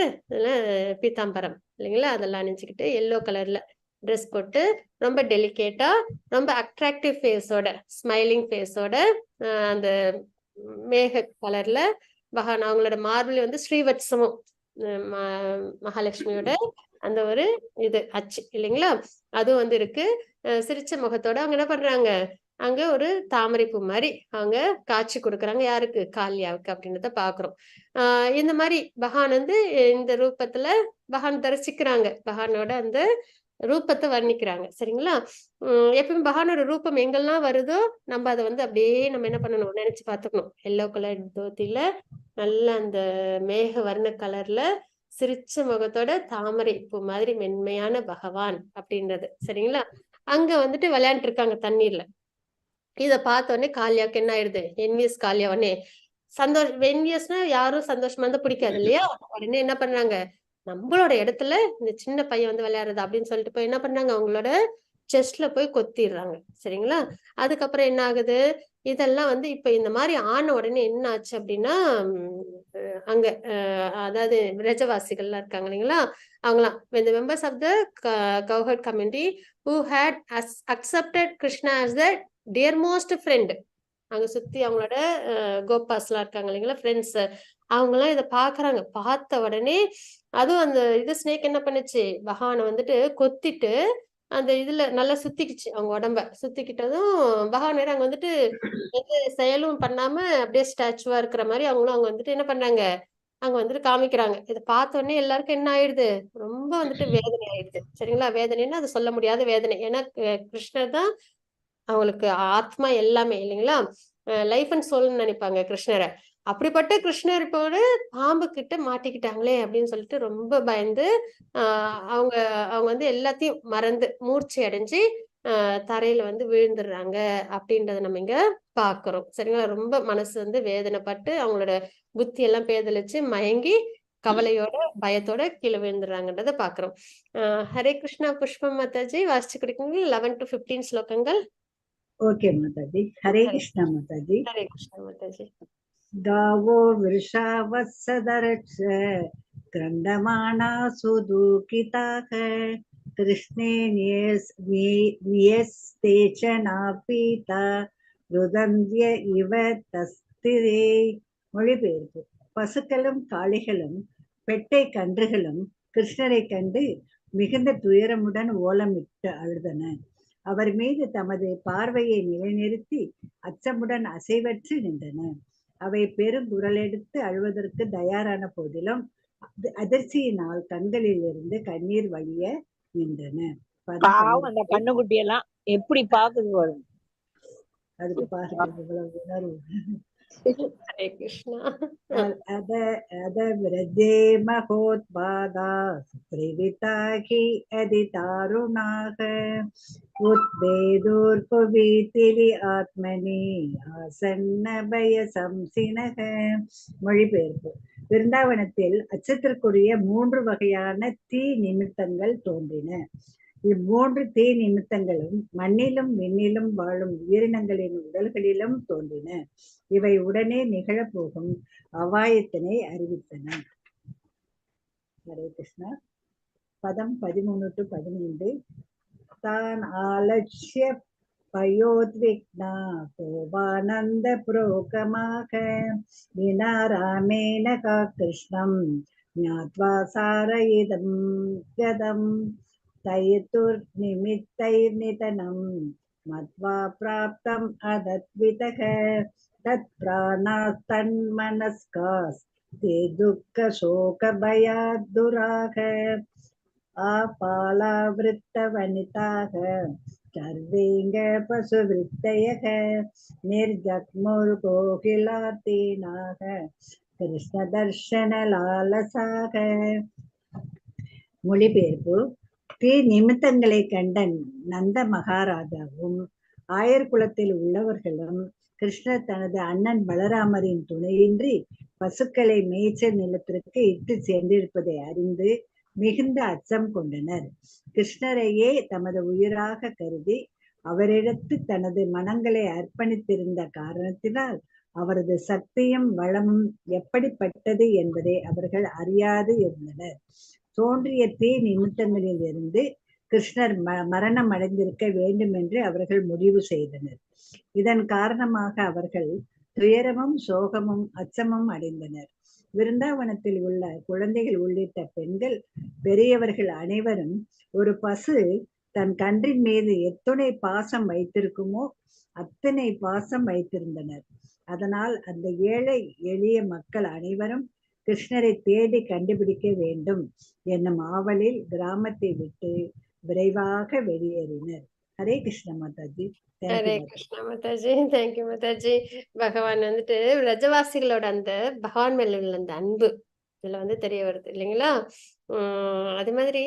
பீதாம்பரம் இல்லைங்களா, அதெல்லாம் அணிஞ்சுக்கிட்டு எல்லோ கலர்ல ட்ரெஸ் போட்டு ரொம்ப டெலிகேட்டா ரொம்ப அட்ராக்டிவ் ஃபேஸோட ஸ்மைலிங் ஃபேஸோட அந்த மேக கலர்ல பகவான் அவங்களோட மார்பிள் வந்து ஸ்ரீவத்சமும் மகாலட்சுமியோட அந்த ஒரு இது அச்சு இல்லைங்களா, அதுவும் வந்து இருக்கு. சிரிச்ச முகத்தோட அவங்க என்ன பண்றாங்க, அங்க ஒரு தாமரை பூ மாதிரி அவங்க காட்சி கொடுக்குறாங்க. யாருக்கு, காளியாவுக்கு அப்படின்றத பாக்குறோம். இந்த மாதிரி பகவான் வந்து இந்த ரூபத்துல பகவான் தரிசிக்கிறாங்க, பகவானோட அந்த ரூபத்தை வர்ணிக்கிறாங்க. சரிங்களா? எப்பவுமே பகவானோட ரூபம் எங்கெல்லாம் வருதோ நம்ம அதை வந்து அப்படியே நம்ம என்ன பண்ணணும், நினைச்சு பாத்துக்கணும். எல்லோ கலர் தோத்தில நல்ல அந்த மேக வர்ண கலர்ல சிரிச்ச முகத்தோட தாமரை பூ மாதிரி மென்மையான பகவான் அப்படின்றது. சரிங்களா? அங்க வந்துட்டு விளையாண்டு இருக்காங்க தண்ணீர்ல. இத பார்த்த உடனே காளியாக்கு என்ன ஆயிடுது, என்விஎஸ் காளியா உடனே வென்னியர்ஸ்னா யாரும் சந்தோஷமா இருந்தா பிடிக்காது இல்லையா? உடனே என்ன பண்றாங்க, நம்மளோட இடத்துல இந்த சின்ன பையன் வந்து விளையாடுறது அப்படின்னு சொல்லிட்டு போய் என்ன பண்றாங்க, அவங்களோட செஸ்ட்ல போய் கொத்திடுறாங்க. சரிங்களா? அதுக்கப்புறம் என்ன ஆகுது, இதெல்லாம் வந்து இப்ப இந்த மாதிரி ஆன உடனே என்ன ஆச்சு அப்படின்னா, அங்க அதாவது விரஜவாசிகள்லாம் இருக்காங்க இல்லைங்களா, அவங்களாம் when the members of the cowherd community who had accepted Krishna as the dearmost friend, அங்க சுத்தி அவங்களோட கோபாஸ்லாம் இருக்காங்க இல்லைங்களா, ஃப்ரெண்ட்ஸ், அவங்கெல்லாம் இதை பாக்குறாங்க. பார்த்த உடனே அதுவும் அந்த இது ஸ்னேக் என்ன பண்ணுச்சு, பகவானை வந்துட்டு கொத்திட்டு அந்த இதுல நல்லா சுத்திக்கிச்சு, அவங்க உடம்ப சுத்திக்கிட்டதும் பகவான் வேற அங்க வந்துட்டு எந்த செயலும் பண்ணாம அப்படியே ஸ்டாச்சுவா இருக்கிற மாதிரி அவங்களும் அவங்க வந்துட்டு என்ன பண்றாங்க, அங்க வந்துட்டு காமிக்கிறாங்க. இதை பார்த்த உடனே எல்லாருக்கும் என்ன ஆயிடுது, ரொம்ப வந்துட்டு வேதனை ஆயிடுது. சரிங்களா? வேதனைன்னா அது சொல்ல முடியாத வேதனை. ஏன்னா கிருஷ்ணர் தான் அவங்களுக்கு ஆத்மா எல்லாமே இல்லைங்களா, லைஃப் அண்ட் சோல்னு நினைப்பாங்க கிருஷ்ணரை. அப்படிப்பட்ட கிருஷ்ணர் இப்போ ஒரு பாம்பு கிட்ட மாட்டிக்கிட்டாங்களே அப்படின்னு சொல்லிட்டு ரொம்ப பயந்து அவங்க அவங்க வந்து எல்லாத்தையும் மறந்து மூர்ச்சி அடைஞ்சு தரையில வந்து விழுந்துடுறாங்க அப்படின்றத நம்ம இங்க பாக்குறோம். சரிங்களா? ரொம்ப மனசு வந்து வேதனைப்பட்டு அவங்களோட புத்தி எல்லாம் பேதலிச்சு மயங்கி கவலையோட பயத்தோட கீழே விழுந்துடுறாங்கன்றத பாக்குறோம். ஹரே கிருஷ்ணா. புஷ்பம் மாதாஜி வாசிச்சு கொடுக்குங்க 11 to 15 ஸ்லோகங்கள். ஓகே மாதாஜி. ஹரே கிருஷ்ணா மாதாஜி. ஹரே கிருஷ்ணா மாதாஜி. गावो वृषावत्सदरक्ष क्रन्दमाना सुदुःखिताः कृष्णे नियस्ते च नापीता रुदन्त्य इव तस्तिरे. மொழிபெயர்ப்பு. பசுக்களும் காளைகளும் பெட்டை கன்றுகளும் கிருஷ்ணரை கண்டு மிகுந்த துயரமுடன் ஓலமிட்டு அழுதன. அவர் மீது தமது பார்வையை நிலைநிறுத்தி அச்சமுடன் அசைவற்று நின்றன. அவை பெருங்குரலெடுத்து அழுவதற்கு தயாரான போதிலும் அதிர்ச்சியினால் கண்களில் இருந்து கண்ணீர் வழிய நின்றன. பாவம் அந்த கண்ணுக்குட்டி எல்லாம் எப்படி பாக்குது வரும், அதுக்கு பாருங்க இவ்வளவு உணர்வு. ஹரே கிருஷ்ணா. அத விரஜே மகோத்பாதா சுப்ரவிதாகி அதிதாருணாக உத்வேதோர்பவீதிரி ஆத்மனி ஆசன்ன பய சம்சினக. மொழிபெயர்ப்பு. விருந்தாவனத்தில் அச்சத்திற்குரிய 3 வகையான தீ நிமித்தங்கள் தோன்றின. இம்மூன்று தீ நிமித்தங்களும் மண்ணிலும் விண்ணிலும் வாழும் உயிரினங்களின் உடல்களிலும் தோன்றின. இவை உடனே நிகழப்போகும் அபாயத்தினை அறிவித்தன. ஹரே கிருஷ்ணா. பதம் 13 to 15. தான் ஆலட்சிய பயோத்விக்னா கோபானந்த புரோகமாக வினாராமேன கா கிருஷ்ணம் ஞாத்வா சாரயிதம் கதம் தயத்துர்நிமித்தைர்நிதனம் மத்வா பிராப்தம் அதத்விதக தத் பிராணாஸ்தன்மனஸ்காஸ் தே துக்க சோக பயாதுராக ஆபாலாவிருத்தவனிதாக சர்வேங்க பசுவிருத்தயக நிர்ஜக்முர்கோகிலாத்தீனாக கிருஷ்ண தர்ஷன லாலசாக. மொழிபெயர்ப்பு. தீ நிமித்தங்களை கண்ட நந்த மகாராஜாவும் ஆயர் குலத்தில் உள்ளவர்களும் கிருஷ்ணர் தனது அண்ணன் பலராமரின் துணையின்றி பசுக்களை மேய்ச்சல் நிலத்திற்கு இட்டு சென்றிருப்பதை அறிந்து மிகுந்த அச்சம் கொண்டனர். கிருஷ்ணரையே தமது உயிராக கருதி அவரிடத்து தனது மனங்களை அர்ப்பணித்திருந்த காரணத்தினால் அவரது சக்தியும் வளமும் எப்படிப்பட்டது என்பதை அவர்கள் அறியாது இருந்தனர். தோன்றிய தீ நிமித்தங்களில் இருந்து கிருஷ்ணர் மரணம் அடைந்திருக்க வேண்டும் என்று அவர்கள் முடிவு செய்தனர். இதன் காரணமாக அவர்கள் துயரமும் சோகமும் அச்சமும் அடைந்தனர். விருந்தாவனத்தில் உள்ள குழந்தைகள் உள்ளிட்ட பெண்கள் பெரியவர்கள் அனைவரும் ஒரு பசு தன் கன்றின் மீது எத்தனை பாசம் வைத்திருக்குமோ அத்தனை பாசம் வைத்திருந்தனர். அதனால் அந்த ஏழை எளிய மக்கள் அனைவரும் கிருஷ்ணரை தேடி கண்டுபிடிக்க வேண்டும் என்னும் ஆவலில் கிராமத்தை விட்டு விரைவாக வெளியேறினர். ஹரே கிருஷ்ண மாதாஜி. ஹரே கிருஷ்ணா மாதாஜி. தேங்க்யூ மாதாஜி. பகவான் வந்துட்டு ரஜவாசிகளோட அந்த பகவான் மேல உள்ள அந்த அன்பு இதுல வந்து தெரிய வருது இல்லைங்களா. அது மாதிரி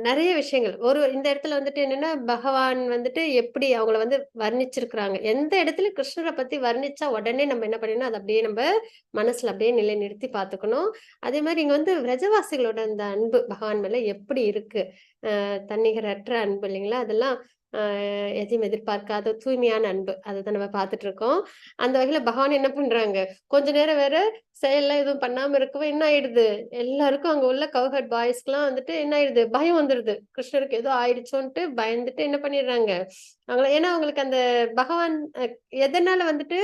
நிறைய விஷயங்கள் இந்த இடத்துல வந்துட்டு என்னன்னா பகவான் வந்துட்டு எப்படி அவங்கள வந்து வர்ணிச்சிருக்கிறாங்க. எந்த இடத்துல கிருஷ்ணரை பத்தி வர்ணிச்சா உடனே நம்ம என்ன பண்ணணும், அதை அப்படியே நம்ம மனசுல அப்படியே நிலைநிறுத்தி பார்த்துக்கணும். அதே மாதிரி இங்க வந்து பிரஜவாசிகளோட அந்த அன்பு பகவான் மேல எப்படி இருக்கு, தன்னிகரற்ற அன்பு இல்லைங்களா, அதெல்லாம் எதையும் எதிர்பார்க்காத தூய்மையான அன்பு, அதுதான் நம்ம பார்த்துட்டு இருக்கோம். அந்த வகையில பகவான் என்ன பண்றாங்க, கொஞ்ச நேரம் வேற செயல்லாம் எதுவும் பண்ணாம இருக்கவே என்ன ஆயிடுது, எல்லாருக்கும் அங்க உள்ள கவுஹர்ட் பாய்ஸ்க்குலாம் வந்துட்டு என்ன ஆயிடுது, பயம் வந்துருது. கிருஷ்ணருக்கு ஏதோ ஆயிடுச்சோன்ட்டு பயந்துட்டு என்ன பண்ணிடுறாங்க அவங்கள. ஏன்னா அவங்களுக்கு அந்த பகவான் எதனால வந்துட்டு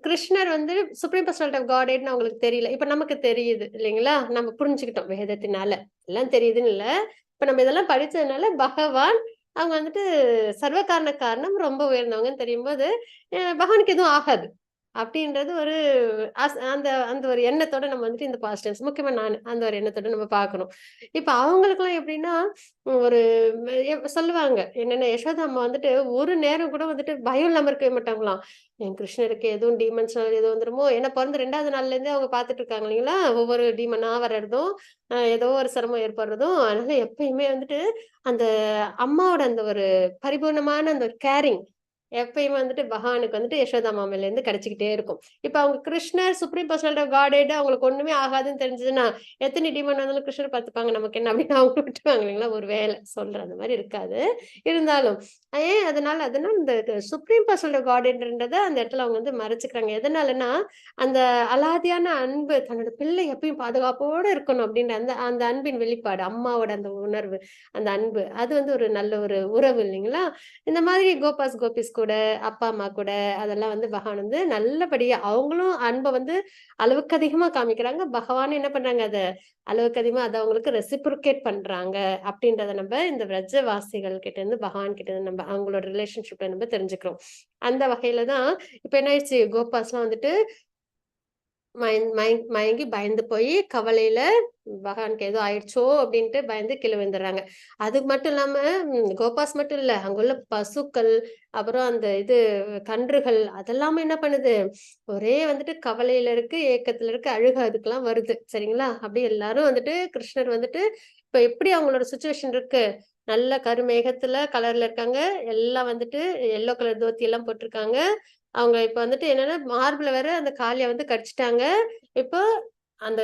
கிருஷ்ணர் வந்து சுப்ரீம் பர்சனாலிட்டி ஆஃப் காட்ஹெட்னு அவங்களுக்கு தெரியல. இப்ப நமக்கு தெரியுது இல்லைங்களா, நம்ம புரிஞ்சுக்கிட்டோம் வேதத்தினால, எல்லாம் தெரியுதுன்னு இல்ல, இப்ப நம்ம இதெல்லாம் படிச்சதுனால பகவான் அவங்க வந்துட்டு சர்வ காரண காரணம் ரொம்ப உயர்ந்தவங்கன்னு தெரியும் போது பகவானுக்கு எதுவும் ஆகாது அப்படின்றது ஒரு அந்த அந்த ஒரு எண்ணத்தோட நம்ம வந்துட்டு இந்த பாஸ்ட் டென்ஸ், முக்கியமா நான் அந்த ஒரு எண்ணத்தோட நம்ம பார்க்கணும். இப்ப அவங்களுக்குலாம் எப்படின்னா ஒரு சொல்லுவாங்க என்னன்னா, யசோதா அம்மா வந்துட்டு ஒரு நேரம் கூட வந்துட்டு பயம் இல்லாம இருக்கவே மாட்டாங்களாம். என் கிருஷ்ணருக்கு எதுவும் டீமன்ஸ் எதுவும் வந்துருமோ, ஏன்னா பிறந்த 2வது நாள்ல இருந்தே அவங்க பாத்துட்டு இருக்காங்க இல்லைங்களா, ஒவ்வொரு டீமனா வர்றதும் ஏதோ ஒரு சிரமம் ஏற்படுறதும். அதனால எப்பயுமே வந்துட்டு அந்த அம்மாவோட அந்த ஒரு பரிபூர்ணமான அந்த ஒரு கேரிங் எப்பயுமே வந்துட்டு பகவானுக்கு வந்துட்டு யசோதா மாமில இருந்து கிடைச்சிக்கிட்டே இருக்கும். இப்ப அவங்க கிருஷ்ணர் சுப்ரீம் பர்சனாலிட்டி ஆஃப் காட்ஹெட் அவங்களுக்கு ஒண்ணுமே ஆகாதுன்னு தெரிஞ்சதுன்னா எத்தனை டிமாண்ட் வந்தாலும் கிருஷ்ணர் பார்த்துப்பாங்க, நமக்கு என்ன அப்படின்னு அவங்க விட்டுருவாங்க இல்லைங்களா, ஒரு வேலை சொல்ற அந்த மாதிரி இருக்காது. இருந்தாலும் அதனால இந்த சுப்ரீம் பர்சனாலிட்டி ஆஃப் காட்ஹெட்ன்றத அந்த இடத்துல அவங்க வந்து மறைச்சுக்கிறாங்க. எதனாலன்னா அந்த அலாதியான அன்பு, தன்னோட பிள்ளை எப்பயும் பாதுகாப்போட இருக்கணும் அப்படின்ற அந்த அந்த அன்பின் வெளிப்பாடு, அம்மாவோட அந்த உணர்வு, அந்த அன்பு, அது வந்து ஒரு நல்ல ஒரு உறவு இல்லைங்களா. இந்த மாதிரி கோபிஸ் கூட அப்பா அம்மா கூட அதெல்லாம் வந்து பகவான் வந்து நல்லபடியா அவங்களும் அன்பை வந்து அளவுக்கு அதிகமா காமிக்கிறாங்க. பகவான் என்ன பண்றாங்க, அத அளவுக்கு அதிகமா அதை அவங்களுக்கு ரெசிப்ரோகேட் பண்றாங்க அப்படின்றத நம்ம இந்த விரஜவாசிகள் கிட்ட இருந்து பகவான் கிட்ட இருந்து நம்ம அவங்களோட ரிலேஷன்ஷிப்ல நம்ம தெரிஞ்சுக்கிறோம். அந்த வகையில தான் இப்ப என்ன ஆயிடுச்சு, கோபாஸ்லாம் வந்துட்டு மயங்கி பயந்து போய் கவலையில பகவானுக்கு ஏதோ ஆயிடுச்சோ அப்படின்ட்டு பயந்து கீழே விழுந்துடுறாங்க. அது மட்டும் இல்லாம கோபாஸ் மட்டும் இல்ல, அங்குள்ள பசுக்கள் அப்புறம் அந்த கன்றுகள் அதெல்லாமே என்ன பண்ணுது, ஒரே வந்துட்டு கவலையில இருக்கு, ஏக்கத்துல இருக்கு, அழுக அதுக்கெல்லாம் வருது சரிங்களா. அப்படியே எல்லாரும் வந்துட்டு கிருஷ்ணர் வந்துட்டு இப்ப எப்படி அவங்களோட சுச்சுவேஷன் இருக்கு, நல்ல கருமேகத்துல கலர்ல இருக்காங்க, எல்லாம் வந்துட்டு எல்லோ கலர் தோத்தி எல்லாம் போட்டிருக்காங்க. அவங்க இப்ப வந்துட்டு என்னன்னா மார்பிள வேற அந்த காளிய வந்து கடிச்சிட்டாங்க. இப்போ அந்த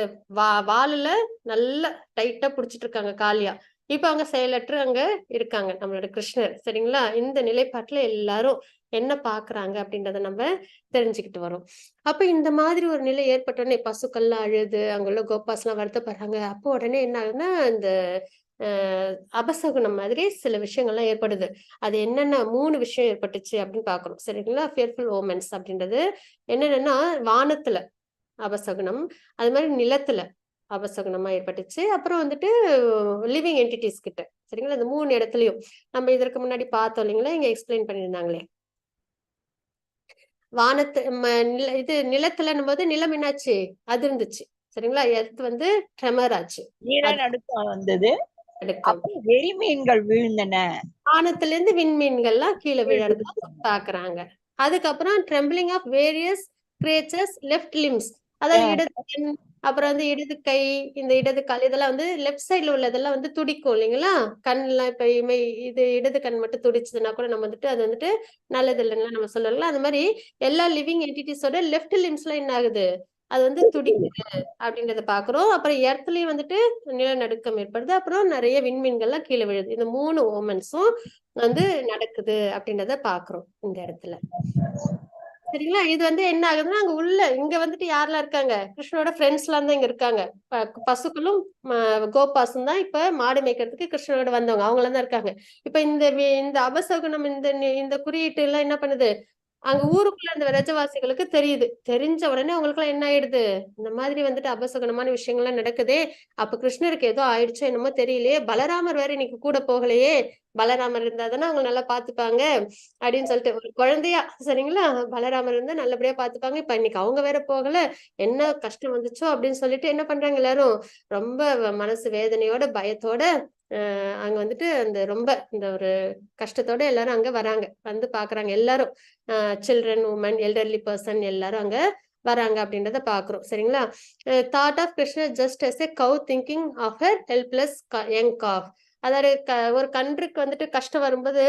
வாலுல நல்லா டைட்டா புடிச்சிட்டு இருக்காங்க காளியா. இப்ப அவங்க செயலற்று அங்க இருக்காங்க நம்மளோட கிருஷ்ணர் சரிங்களா. இந்த நிலைப்பாட்டுல எல்லாரும் என்ன பாக்குறாங்க அப்படின்றத நம்ம தெரிஞ்சுக்கிட்டு வரோம். அப்ப இந்த மாதிரி ஒரு நிலை ஏற்பட்டோடனே பசுக்கள்லாம் அழுது அங்குள்ள கோபாஸ் எல்லாம் வருத்தப்படுறாங்க. அப்போ உடனே என்ன ஆகுதுன்னா இந்த அபசகுனம் மாதிரி சில விஷயங்கள்லாம் ஏற்படுது. அது என்னென்ன 3 விஷயம் ஏற்பட்டுச்சு அப்படின்னு பாக்குறோம் சரிங்களா. ஃபியர்ஃபுல் ஓமென்ஸ் அப்படின்றது என்னென்னா வானத்துல அபசகுனம், அது மாதிரி நிலத்துல அபசகுனமா ஏற்பட்டுச்சு. அப்புறம் வந்துட்டு லிவிங் என்டிட்டிஸ் கிட்ட சரிங்களா. இந்த 3 இடத்துலயும் நம்ம இதற்கு முன்னாடி பார்த்தோம் இல்லைங்களா, இங்க எக்ஸ்பிளைன் பண்ணியிருந்தாங்களே. வானத்து நிலத்துலன்னும் போது நிலம் என்னாச்சு, அதிர்ந்துச்சு சரிங்களா. எர்த் வந்து ட்ரெமர் ஆச்சு, நிலநடுக்கம் வந்தது. அப்புறம் வெறி மீன்கள் வீழ்ந்தன, வானத்துல இருந்து விண்மீன்கள்லாம் கீழே விழறத பாக்குறாங்க. அதுக்கப்புறம் trembling of various creatures left limbs, அதாவது இடது கண், அப்புறம் வந்து இடது கை, இந்த இடது கால், இதெல்லாம் வந்து லெஃப்ட் சைட்ல உள்ளதெல்லாம் வந்து துடிக்கும் இல்லைங்களா. கண்லாம் இப்ப இடது கண் மட்டும் துடிச்சதுன்னா கூட நம்ம வந்துட்டு அது வந்துட்டு நல்லது இல்லைன்னா நம்ம சொல்லலாம். அது மாதிரி எல்லா லிவிங் என்டிட்டிஸோட லெஃப்ட் லிம்ஸ்ல என்ன ஆகுது, அது வந்து துடிக்குது அப்படின்றத பாக்குறோம். அப்புறம் எர்த்லயும் வந்துட்டு நிலநடுக்கம் ஏற்படுது. அப்புறம் நிறைய விண்மீன்கள்லாம் கீழே விழுது. இந்த 3 ஓமென்ஸும் வந்து நடக்குது அப்படின்றத பாக்குறோம் இந்த இடத்துல சரிங்களா. இது வந்து என்ன ஆகுதுன்னா அங்க உள்ள இங்க வந்துட்டு யாரெல்லாம் இருக்காங்க, கிருஷ்ணனோட ஃப்ரெண்ட்ஸ் எல்லாம் தான் இங்க இருக்காங்க. பசுக்களும் கோபாசும் தான் இப்ப மாடு மேய்க்கிறதுக்கு கிருஷ்ணனோட வந்தவங்க, அவங்க எல்லாம் தான் இருக்காங்க. இப்ப இந்த அபசகுனம் இந்த குறியீட்டு எல்லாம் என்ன பண்ணுது, அங்க ஊருக்குள்ள அந்த விரஜவாசிகளுக்கு தெரியுது. தெரிஞ்ச உடனே அவங்களுக்கு எல்லாம் என்ன ஆயிடுது, இந்த மாதிரி வந்துட்டு அபசகுனமான விஷயங்கள்லாம் நடக்குதே, அப்ப கிருஷ்ணருக்கு ஏதோ ஆயிடுச்சோ என்னமோ தெரியலையே, பலராமர் வேற இன்னைக்கு கூட போகலையே, பலராமர் இருந்தாதானே அவங்க நல்லா பாத்துப்பாங்க அப்படின்னு சொல்லிட்டு ஒரு குழந்தையா சரிங்களா, பலராமர் இருந்தா நல்லபடியா பாத்துப்பாங்க, இப்ப இன்னைக்கு அவங்க வேற போகல, என்ன கஷ்டம் வந்துச்சோ அப்படின்னு சொல்லிட்டு என்ன பண்றாங்க எல்லாரும் ரொம்ப மனசு வேதனையோட பயத்தோட அங்க வந்துட்டு அந்த ரொம்ப இந்த ஒரு கஷ்டத்தோட எல்லாரும் அங்க வராங்க, வந்து பாக்குறாங்க எல்லாரும், சில்ட்ரன், உமன், எல்டர்லி பர்சன் எல்லாரும் அங்க வராங்க அப்படின்றத பாக்குறோம் சரிங்களா. தாட் ஆஃப் கிருஷ்ணர் just as a cow thinking of her helpless young calf, அதாவது ஒரு கன்றுக்கு வந்துட்டு கஷ்டம் வரும்போது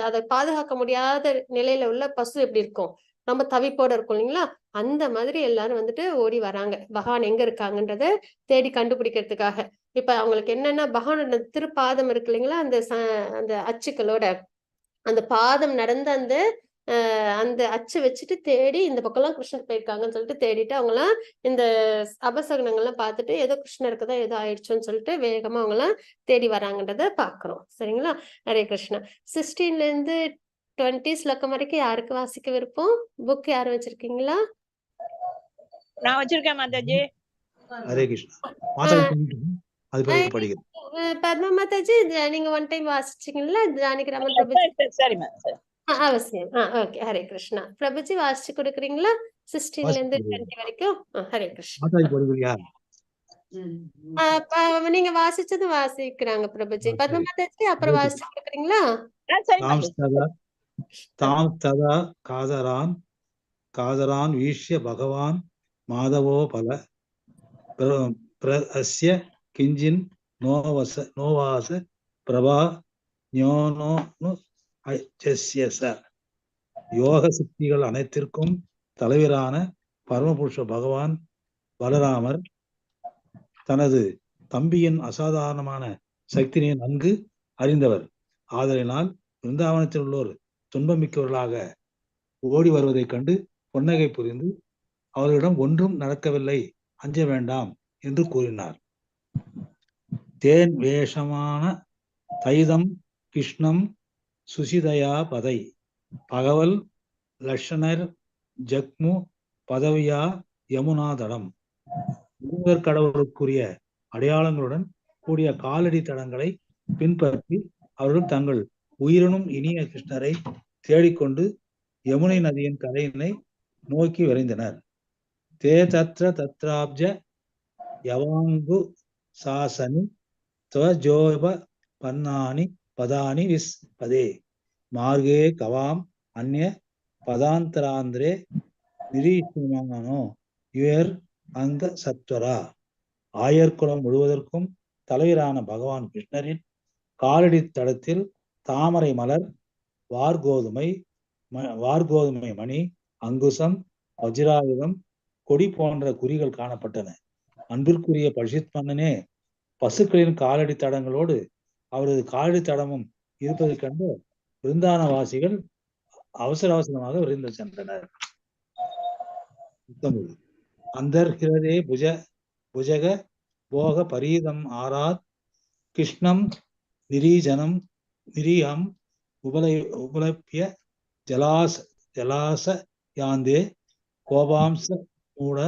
அதை பாதுகாக்க முடியாத நிலையில உள்ள பசு எப்படி இருக்கும், ரொம்ப தவிப்போட இருக்கும் இல்லைங்களா? அந்த மாதிரி எல்லாரும் வந்துட்டு ஓடி வராங்க பகவான் எங்க இருக்காங்கன்றத தேடி கண்டுபிடிக்கிறதுக்காக. இப்ப அவங்களுக்கு என்னன்னா பகவானோட திருப்பாதம் இருக்கு இல்லைங்களா, அந்த அச்சுக்களோட அந்த பாதம் நடந்த அந்த அச்சு வச்சுட்டு தேடி இந்த பக்கம்லாம் கிருஷ்ணர் போயிருக்காங்கன்னு சொல்லிட்டு தேடிட்டு அவங்கலாம் இந்த அபசகனங்கள்லாம் பார்த்துட்டு ஏதோ கிருஷ்ணருக்கு தான் ஏதோ ஆயிடுச்சோன்னு சொல்லிட்டு வேகமா அவங்கலாம் தேடி வராங்கன்றத பாக்குறோம். சரிங்களா? ஹரே கிருஷ்ணா. 16ல இருந்து 20 ஸ்லோகம் வரைக்கும் யாருக்கு வாசிக்க விருப்பம்? புக் யாரும் வச்சிருக்கீங்களா? நான் வச்சிருக்கேன் மாதாஜி. ஹரே கிருஷ்ணா. மாதாஜி சொல்லிட்டு அது பிறகு படிக்கிறேன். பத்மா மாதாஜி, நீங்க ஒன் டைம் வாசிச்சீங்களா ஜானகி ராமன் பிரபுஜி? சரிம்மா, சரி. அவசியம். ஓகே. ஹரே கிருஷ்ணா. பிரபுஜி வாசிச்சு கொடுக்குறீங்களா 16ல இருந்து 20 வரைக்கும்? ஹரே கிருஷ்ணா. மாதாஜி படிக்கிறியா? நீங்க வாசிச்சது வாசிக்கிறாங்க பிரபுஜி. பத்மா மாதாஜி அப்புறம் வாசிச்சு கொடுக்குறீங்களா? சரி தாம் மாதாஜி. ததா தாம் ததா காதரான் வீஷ்ய பகவான் மாதவோ பல அஸ்ய கிஞ்சின் நோவாச பிரபா ஞானோ யோக சித்திகள் அனைத்திற்கும் தலைவரான பரமபுருஷ பகவான் பலராமர் தனது தம்பியின் அசாதாரணமான சக்தியை நன்கு அறிந்தவர். ஆதலினால் பிருந்தாவனத்தில் உள்ளோர் துன்பமிக்கவர்களாக ஓடி வருவதைக் கண்டு பொன்னகை புரிந்து அவர்களிடம் ஒன்றும் நடக்கவில்லை, அஞ்ச வேண்டாம் என்று கூறினார். தேன் வேஷமான தைதம் கிருஷ்ணம் சுசிதயா பதை பகவல் லட்சணர் ஜக்மு பதவியா யமுனாதடம். முருகர் கடவுளுக்குரிய அடையாளங்களுடன் கூடிய காலடி தடங்களை பின்பற்றி அவர்கள் தங்கள் உயிரினும் இனிய கிருஷ்ணரை தேடிக்கொண்டு யமுனை நதியின் கரையினை நோக்கி விரைந்தனர். தே தத்ர தத்ராப்ஜ யவாங்கு சாசனி துவஜோப பன்னானி பதானி விஸ்பதே மார்கே கவாம் அந்நிய பதாந்தராந்திரே நிரீஷமானோ யுயர் அந்த சத்வரா. ஆயர்குலம் முழுவதற்கும் தலைவரான பகவான் கிருஷ்ணரின் காலடி தடத்தில் தாமரை மலர், வார்கோதுமை மணி, அங்குசம், வஜ்ராயுதம், கொடி போன்ற குறிகள் காணப்பட்டன. அன்பிற்குரிய பரிஷித் மன்னனே, பசுக்களின் காலடி தடங்களோடு அவரது காலடி தடமும் இருப்பதைக் கண்டு பிருந்தானவாசிகள் அவசரமாக விரைந்து சென்றனர். அந்தர்ஹிரதே புஜக போக பரீதம் ஆராத் கிருஷ்ணம் நிரீகம் உபலப்ய ஜலாச யாந்தே கோபாம்ச மூட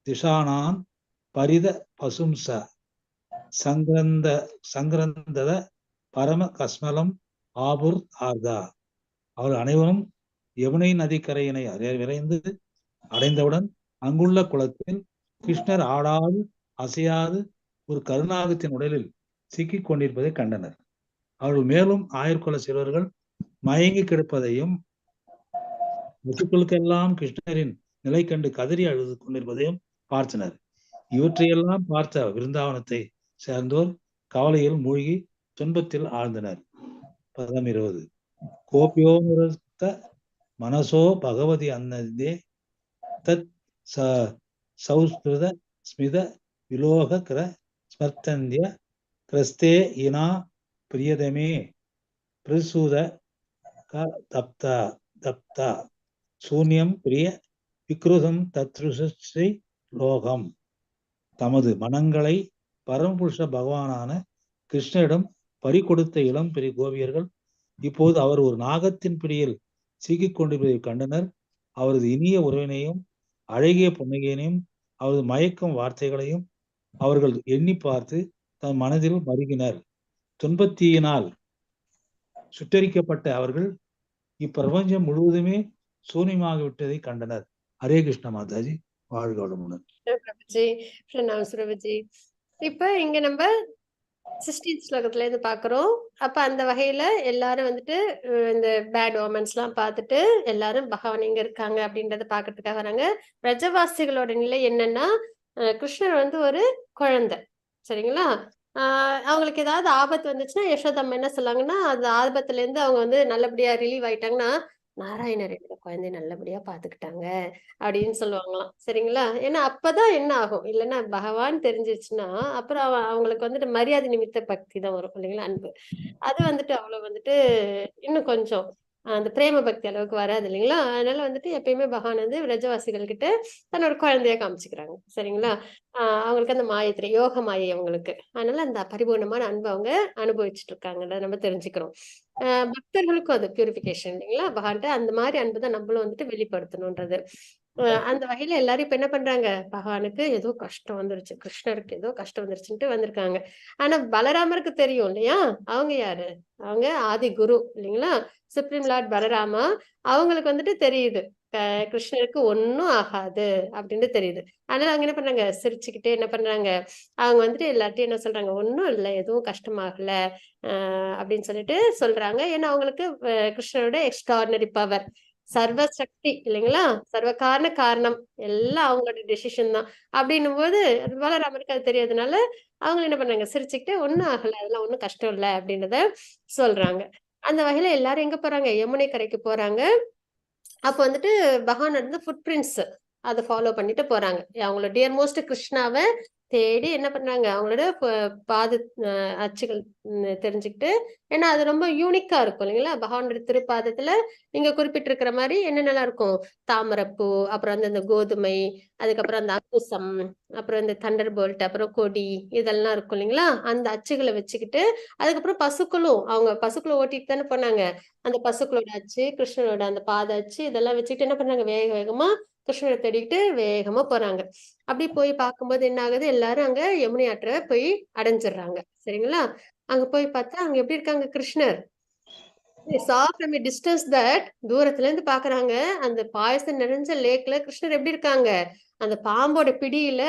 திஷானான் பரித பசும்ச சங்கிரந்தத பரம கஸ்மலம் ஆபுர் ஆர்தா. அவர்கள் அனைவரும் யமுனை நதிக்கரையினை விரைந்து அடைந்தவுடன் அங்குள்ள குளத்தில் கிருஷ்ணர் ஆடாது அசையாது ஒரு கருநாகத்தின் உடலில் சிக்கிக் கொண்டிருப்பதை கண்டனர். அவர்கள் மேலும் ஆயர்குல சிறுவர்கள் மயங்கி கிடப்பதையும் பசுக்களுக்கெல்லாம் கிருஷ்ணரின் நிலை கண்டு கதறி அழுது கொண்டிருப்பதையும் பார்த்தனர். இவற்றையெல்லாம் பார்த்த விருந்தாவனத்தை சேர்ந்தோர் கவலையில் மூழ்கி துன்பத்தில் ஆழ்ந்தனர். 20 கோபியோனுரத்த மனசோ பகவதி அன்னதே தத் சௌஸ்கிருத ஸ்மித விலோக கிர ஸ்மர்த்தந்திய கிரஸ்தே இனா பிரியதமே பிரசூத தப்தா சூன்யம் பிரிய விக்ருதம் தத்ருஸ்ரீ லோகம். தமது மனங்களை பரமபுருஷ பகவானான கிருஷ்ணரிடம் பறிகொடுத்த இளம் பெரிய கோபியர்கள் இப்போது அவர் ஒரு நாகத்தின் பிடியில் சிக்கிக் கொண்டிருப்பதை கண்டனர். அவரது இனிய உறவினையும் அழகிய புன்னகையினையும் அவரது மயக்கும் வார்த்தைகளையும் அவர்கள் எண்ணி பார்த்து தன் மனதில் மருகினர். துன்பத்தியினால் சுட்டரிக்கப்பட்ட அவர்கள் இப்பிரபஞ்சம் முழுவதுமே சூன்யமாக விட்டதை கண்டனர். ஹரே கிருஷ்ண மாதாஜி, வாழ்க வளமுடன். பிரபுஜி, பிரணாம் பிரபுஜி. இப்ப இங்க நம்ம 16th ஸ்லோகத்துல இருந்து பாக்குறோம். அப்ப அந்த வகையில எல்லாரும் வந்துட்டு இந்த பேட் ஓமன்ஸ் எல்லாம் பார்த்துட்டு எல்லாரும் பகவான் எங்க இருக்காங்க அப்படின்றத பாக்குறதுக்காக வராங்க. பிரஜவாசிகளோட நிலை என்னன்னா, கிருஷ்ணர் வந்து ஒரு குழந்தை, சரிங்களா? அவங்களுக்கு ஏதாவது ஆபத்து வந்துச்சுன்னா யசோதம்மா என்ன சொல்லாங்கன்னா, அந்த ஆபத்துல இருந்து அவங்க வந்து நல்லபடியா ரிலீவ் ஆயிட்டாங்கன்னா, நாராயணர் என்னோட குழந்தைய நல்லபடியா பாத்துக்கிட்டாங்க அப்படின்னு சொல்லுவாங்களாம். சரிங்களா? ஏன்னா அப்பதான் என்ன ஆகும்? இல்லைன்னா பகவான் தெரிஞ்சிருச்சுன்னா, அப்புறம் அவங்களுக்கு வந்துட்டு மரியாதை நிமித்த பக்தி தான் வரும் இல்லைங்களா? அன்பு. அது வந்துட்டு அவ்வளவு வந்துட்டு இன்னும் கொஞ்சம் அந்த பிரேம பக்தி அளவுக்கு வராது இல்லைங்களா? அதனால வந்துட்டு எப்பயுமே பகவான் வந்து விரஜவாசிகள் கிட்ட தன்னோட குழந்தையா காமிச்சுக்கிறாங்க. சரிங்களா? அவங்களுக்கு அந்த மாயத்திரை யோக மாயை அவங்களுக்கு. அதனால அந்த பரிபூர்ணமான அன்பு அவங்க அனுபவிச்சுட்டு இருக்காங்கன்றத நம்ம தெரிஞ்சுக்கிறோம். பக்தர்களுக்கும் அது பியூரிஃபிகேஷன் இல்லைங்களா? பகவான்ட்ட அந்த மாதிரி அன்பு தான் நம்மளும் வந்துட்டு வெளிப்படுத்தணும்ன்றது. அந்த வகையில எல்லாரும் இப்ப என்ன பண்றாங்க? பகவானுக்கு ஏதோ கஷ்டம் வந்துருச்சு. கிருஷ்ணருக்கு ஏதோ கஷ்டம் வந்துருச்சுன்ட்டு வந்திருக்காங்க. ஆனா பலராமருக்கு தெரியும் இல்லையா? அவங்க யாரு? அவங்க ஆதி குரு இல்லைங்களா? Supreme Lord Balarama. அவங்களுக்கு வந்துட்டு தெரியுது. கிருஷ்ணருக்கு ஒண்ணும் ஆகாது அப்படின்னு தெரியுது. அதனால அவங்க என்ன பண்றாங்க? சிரிச்சுக்கிட்டே என்ன பண்றாங்க? அவங்க வந்துட்டு எல்லார்ட்டயும் என்ன சொல்றாங்க? ஒண்ணும் இல்ல, எதுவும் கஷ்டமாகல. அப்படின்னு சொல்லிட்டு சொல்றாங்க. ஏன்னா அவங்களுக்கு கிருஷ்ணரோட எக்ஸ்ட்ராடினரி பவர். சர்வ சக்தி இல்லைங்களா? சர்வ காரண காரணம். எல்லாம் அவங்களோட டெசிஷன் தான். அப்படின்னும் போது பலராமருக்கு அது தெரியாதனால அவங்க என்ன பண்ணாங்க? சிரிச்சுக்கிட்டு ஒண்ணும் ஆகல. அதெல்லாம் ஒண்ணும் கஷ்டம் இல்ல அப்படின்றத சொல்றாங்க. அந்த வகையில எல்லாரும் எங்க போறாங்க? யமுனை கரைக்கு போறாங்க. அப்ப வந்துட்டு பகவான் இருந்து ஃபுட் பிரிண்ட்ஸ் அதை ஃபாலோ பண்ணிட்டு போறாங்க. அவங்களோட டியர் மோஸ்ட் கிருஷ்ணாவை தேடி என்ன பண்றாங்க? அவங்களோட பாத அச்சுகள் தெரிஞ்சுக்கிட்டு, ஏன்னா அது ரொம்ப யூனிக்கா இருக்கும் இல்லைங்களா? பகவானோட திருப்பாதத்துல நீங்க குறிப்பிட்டிருக்கிற மாதிரி என்னென்னலாம் இருக்கும்? தாமரைப்பூ, அப்புறம் வந்து அந்த கோதுமை, அதுக்கப்புறம் அந்த அக்குசம், அப்புறம் இந்த தண்டர் போல்ட், அப்புறம் கொடி, இதெல்லாம் இருக்கும் இல்லைங்களா? அந்த அச்சுகளை வச்சுக்கிட்டு, அதுக்கப்புறம் பசுக்களும் அவங்க பசுக்களை ஓட்டிட்டு தானே போனாங்க. அந்த பசுக்களோட அச்சு, கிருஷ்ணனோட அந்த பாத அச்சு இதெல்லாம் வச்சுக்கிட்டு என்ன பண்றாங்க? வேக வேகமா கிருஷ்ணரை தேடிக்கிட்டு வேகமா போறாங்க. அப்படி போய் பார்க்கும்போது என்ன ஆகுது? எல்லாரும் அங்க யமுனை ஆற்றை போய் அடைஞ்சிடுறாங்க. சரிங்களா? அங்க போய் பார்த்தா அங்க எப்படி இருக்காங்க கிருஷ்ணர்? They saw from a distance that தூரத்துல இருந்து பாக்குறாங்க அந்த பாயசம் நிறைஞ்ச லேக்ல கிருஷ்ணர் எப்படி இருக்காங்க? அந்த பாம்போட பிடியில